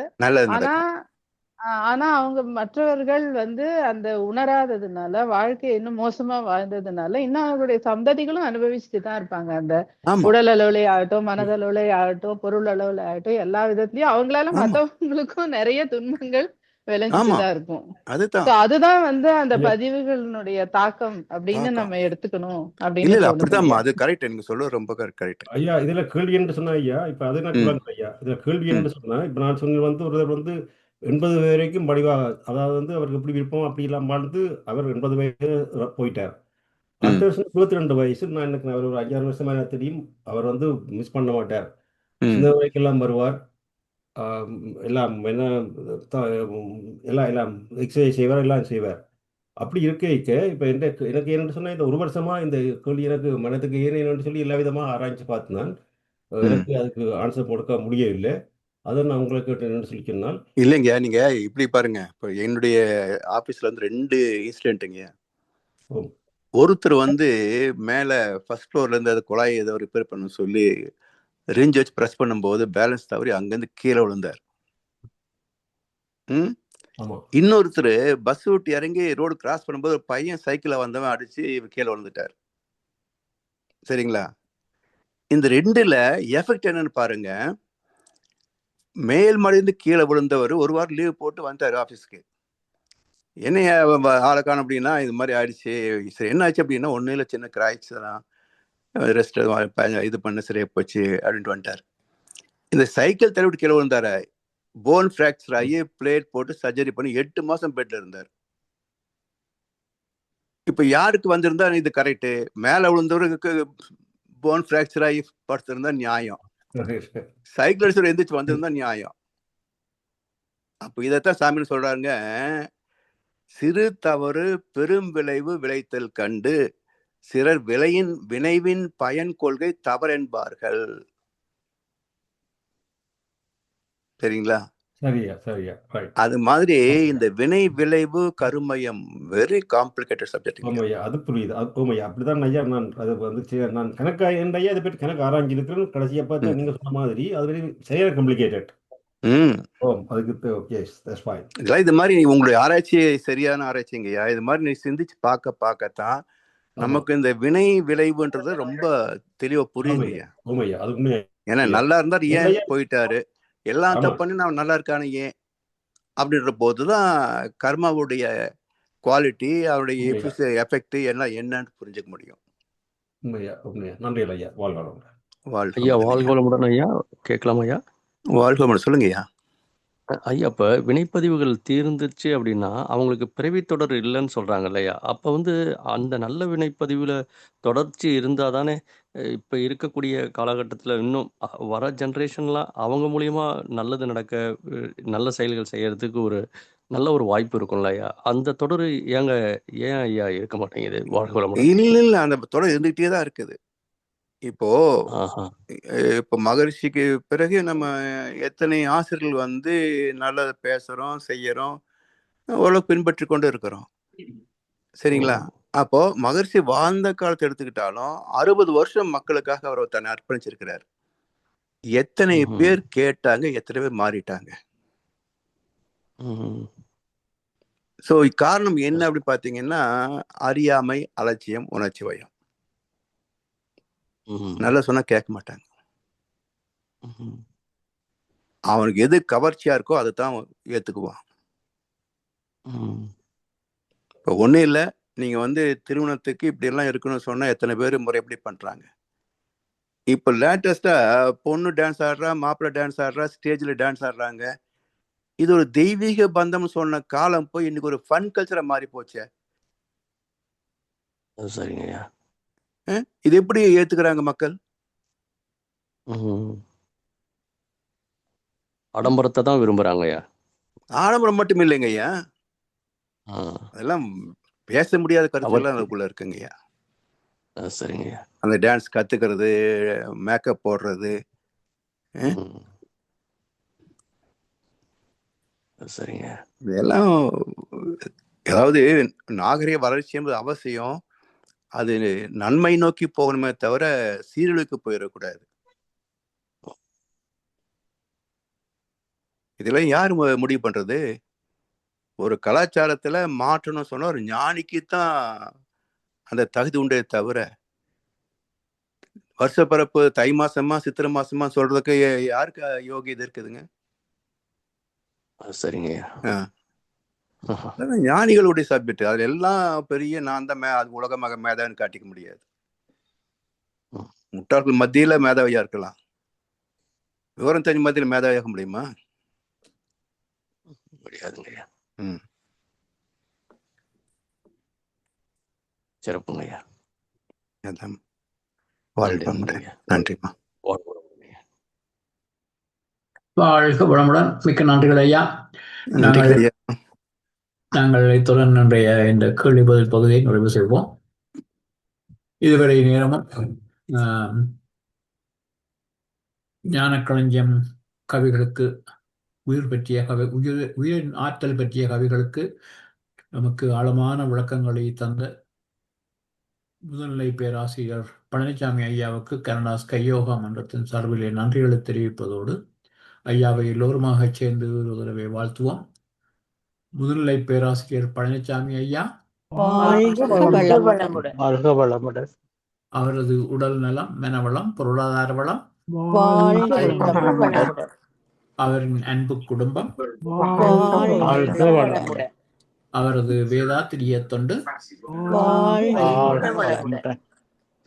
ஆனா அவங்க மற்றவர்கள் அந்த உணராததுனால, வாழ்க்கை இன்னும் மோசமா வாழ்ந்ததுனால இன்னும் அவங்களுடைய சந்ததிகளும் அனுபவிச்சுட்டு தான் இருப்பாங்க. அந்த உடல் அளவுலே ஆகட்டும், மனதளவுலே ஆகட்டும், பொருள் அளவுல ஆகட்டும், எல்லா விதத்திலயும் அவங்களால மத்தவங்களுக்கும் நிறைய துன்பங்கள் விளைஞ்சுட்டுதான் இருக்கும். அதுதான் அந்த பதிவுகளினுடைய தாக்கம் அப்படின்னு நம்ம எடுத்துக்கணும் அப்படின்னு. அது கரெக்ட், நீங்க சொல்ல ரொம்ப கரெக்ட் ஐயா. இதுல கேள்வி என்று சொன்னா ஐயா, இப்ப அது நான் ஐயா, இதுல கேள்வி என்று சொன்னா, இப்ப நான் சொன்ன ஒருத்தர் 80 வரைக்கும் படிவாக, அதாவது அவருக்கு எப்படி விருப்பம் அப்படி இல்லாம வாழ்ந்து அவர் 80 வயது போயிட்டார். அடுத்த வருஷம் 22 வயசு. நான் எனக்கு அவர் ஒரு 5-6 வருஷமா தெரியும். அவர் மிஸ் பண்ண மாட்டார். சின்ன வயக்கெல்லாம் வருவார். எல்லாம் என்ன எல்லாம் எக்ஸசைஸ் செய்வார், எல்லாம் செய்வார். அப்படி இருக்க இப்ப எனக்கு என்னன்னு சொன்னா, இந்த ஒரு வருஷமா இந்த கேள்வி எனக்கு மனத்துக்கு ஏன்னு சொல்லி எல்லா விதமா ஆராய்ச்சி பார்த்துனான். எனக்கு அதுக்கு ஆன்சர் கொடுக்க முடியவில்லை. அதை நான் உங்களுக்கு என்னன்னு சொல்லிக்கணும். இல்லைங்க, நீங்க இப்படி பாருங்க. இப்போ என்னுடைய ஆபீஸ்ல 2 இன்சிடென்ட்டுங்க. ஒருத்தர் மேல ஃபர்ஸ்ட் ஃப்ளோர்ல இருந்து அது குழாய் ஏதோ ரிப்பேர் பண்ண சொல்லி ரிஞ்ச் வச்சு பிரஸ் பண்ணும்போது பேலன்ஸ் தவறி அங்கிருந்து கீழே விழுந்தார். இன்னொருத்தர் பஸ் விட்டு இறங்கி ரோடு கிராஸ் பண்ணும்போது ஒரு பையன் சைக்கிள வந்தவன் அடிச்சு கீழே விழுந்துட்டார். சரிங்களா? இந்த 2ல எஃபெக்ட் என்னன்னு பாருங்க. மேல் மடிந்து கீழே விழுந்தவர் ஒரு வாரம் லீவ் போட்டு வந்துட்டாரு ஆஃபீஸ்க்கு. என்னைய ஆளை காணும் அப்படின்னா, இது மாதிரி ஆயிடுச்சு. சரி என்ன ஆச்சு அப்படின்னா, ஒன்றும் இல்லை, சின்ன கிராய்ஸ் தான், ரெஸ்ட் இது பண்ண சரியா போச்சு அப்படின்ட்டு வந்துட்டார். இந்த சைக்கிள் தள்ளிவிட்டு கீழே விழுந்தாரு, போன் ஃப்ராக்சர் ஆகி பிளேட் போட்டு சர்ஜரி பண்ணி 8 மாசம் பெட்ல இருந்தார். இப்ப யாருக்கு வந்திருந்தா இது கரெக்டு? மேல விழுந்தவருக்கு போன் ஃப்ராக்சர் ஆகி படுத்திருந்தா நியாயம், சைக்கிள் அடிச்சவர் எந்திரிச்சு வந்திருந்தா நியாயம். அப்ப இதைத்தான் சாமின்னு சொல்றாங்க, சிறு தவறு பெரும் விளைவு விளைத்தல் கண்டு சிலர் வினைவின் பயன் கொள்கை தவறென்பார்கள். சரிங்களா? சரியா. அது மாதிரி இந்த வினை விளைவு கருமயம் வெரி காம்ப்ளிகேட்டட் சப்ஜெக்ட். அது புரியுது. அப்படிதான் ஐயா. நான் அது நான் கணக்கா ஐயா இதை பற்றி கணக்கு ஆராய்ச்சி இருக்கிறேன். கடைசியா பார்த்தா நீங்க சொன்ன மாதிரி அது சரியா காம்ப்ளிகேட்டட். இது மாதிரி உங்களுடைய ஆராய்ச்சி சரியான ஆராய்ச்சிங்கய்யா. இது மாதிரி நீ சிந்திச்சு பார்க்கத்தான் நமக்கு இந்த வினை விளைவுன்றது ரொம்ப தெளிவா புரியுங்கய்யா. ஏன்னா நல்லா இருந்தாரு ஏன் போயிட்டாரு, எல்லாம் தப்பு பண்ணி நான் நல்லா இருக்கானு ஏன் அப்படின்ற போதுதான் கர்மாவுடைய குவாலிட்டி, அவருடைய எஃபெக்ட் எல்லாம் என்னன்னு புரிஞ்சுக்க முடியும். நன்றி ஐயா. வாழ்க. ஐயா வாழ்க வளமுடன் ஐயா. கேட்கலாமா ஐயா? வாழ்க வளமுடன். சொல்லுங்க ஐயா. ஐயா இப்போ வினைப்பதிவுகள் தீர்ந்துச்சு அப்படின்னா அவங்களுக்கு பிறவி தொடர் இல்லைன்னு சொல்றாங்க இல்லையா? அப்போ வந்து அந்த நல்ல வினைப்பதிவில் தொடர்ச்சி இருந்தால் தானே இப்போ இருக்கக்கூடிய காலகட்டத்தில் இன்னும் வர ஜென்ரேஷன்லாம் அவங்க மூலியமா நல்லது நடக்க நல்ல செயல்கள் செய்யறதுக்கு ஒரு நல்ல ஒரு வாய்ப்பு இருக்கும்ல ஐயா? அந்த தொடர் ஏன் ஐயா இருக்க மாட்டேங்குது? வாழ்க வளமுடன். இல்ல அந்த தொடர் இருந்துகிட்டே தான் இருக்குது. இப்போ மகரிஷிக்கு பிறகு நம்ம எத்தனை ஆசிரியர்கள் வந்து நல்லதை பேசுறோம், செய்யறோம், ஓரளவு பின்பற்றி கொண்டு இருக்கிறோம். சரிங்களா? அப்போ மகரிஷி வாழ்ந்த காலத்தை எடுத்துக்கிட்டாலும் 60 வருஷம் மக்களுக்காக அவர் தன்னை அர்ப்பணிச்சிருக்கிறார். எத்தனை பேர் கேட்டாங்க, எத்தனை பேர் மாறிட்டாங்க. சோ காரணம் என்ன அப்படி பாத்தீங்கன்னா, அறியாமை, அலட்சியம், உணர்ச்சி வயம். நல்லா சொன்னா கேட்க மாட்டாங்க. அவனுக்கு எது கவர்ச்சியா இருக்கோ அதுதான் ஏத்துக்குவான். இப்போ ஒண்ணும் இல்லை, நீங்க வந்து திருமணத்துக்கு இப்படி எல்லாம் இருக்கணும்னு சொன்னா எத்தனை பேர் முறைப்படி பண்றாங்க. இப்போ லேட்டஸ்டா பொண்ணு டான்ஸ் ஆடுறா, மாப்பிள்ளை டான்ஸ் ஆடுறா, ஸ்டேஜ்ல டான்ஸ் ஆடுறாங்க. இது ஒரு தெய்வீக பந்தம் சொன்ன காலம் போய் இன்னைக்கு ஒரு ஃபன் கல்ச்சரா மாறி போச்சே. சரிங்கய்யா. இது எப்படி ஏத்துக்கிறாங்க மக்கள்? ஆடம்பரத்தை தான் விரும்புறாங்கய்யா. ஆடம்பரம் மட்டும் இல்லைங்க ஐயா, அதெல்லாம் பேச முடியாத கருத்துலாம் அதுக்குள்ள இருக்குங்கய்யா. சரிங்கய்யா. அந்த டான்ஸ் கத்துக்கிறது, மேக்கப் போடுறது, சரிங்க, இதெல்லாம் அதாவது நாகரிக வளர்ச்சி என்பது அவசியம். அது நன்மை நோக்கி போகணுமே தவிர சீரழிவுக்கு போயிடக்கூடாது. இதெல்லாம் யாரு முடிவு பண்றது? ஒரு கலாச்சாரத்துல மாற்றணும்னு சொன்னா ஒரு ஞானிக்குத்தான் அந்த தகுதி உண்டே தவிர வருஷ பிறப்பு தை மாசமா சித்திரை மாசமா சொல்றதுக்கு யாருக்கு யோகியது இருக்குதுங்க? சரிங்க. ஞானிகளுடைய சப்ஜெக்ட். அதுல எல்லாம் பெரிய நான் தான் அது உலகமாக மேதான்னு காட்டிக்க முடியாது. முட்டாள்கள் மத்தியில மேதாவியா இருக்கலாம், விவரம் தெரிஞ்ச மத்தியில மேதாவியாக முடியுமா? முடியாதுங்கய்யா. சிறப்புங்கய்யா. நன்றிமா. வாழ்க வளமுடன். மிக்க நன்றிகள் ஐயா. நாங்கள் இத்துடன் இன்றைய இந்த கேள்வி பதில் பகுதியை நிறைவு செய்வோம். இதுவரை நேரமும் ஞானக்களஞ்சியம் கவிகளுக்கு உயிர் பற்றிய உயிரின் ஆற்றல் பற்றிய கவிகளுக்கு நமக்கு ஆழமான விளக்கங்களை தந்த முதுநிலை பேராசிரியர் பழனிசாமி ஐயாவுக்கு கருணாஸ் கையோகா மன்றத்தின் சார்பிலே நன்றிகளை தெரிவிப்பதோடு ஐயாவை எல்லோருமாக சேர்ந்து ஒரு தடவை வாழ்த்துவோம். முதுநிலை பேராசிரியர் பழனிசாமி ஐயா, அவரது உடல் நலம், மனவளம், பொருளாதார வளம், அவரின் அன்பு குடும்பம், அவரது வேதாத்திரிய தொண்டு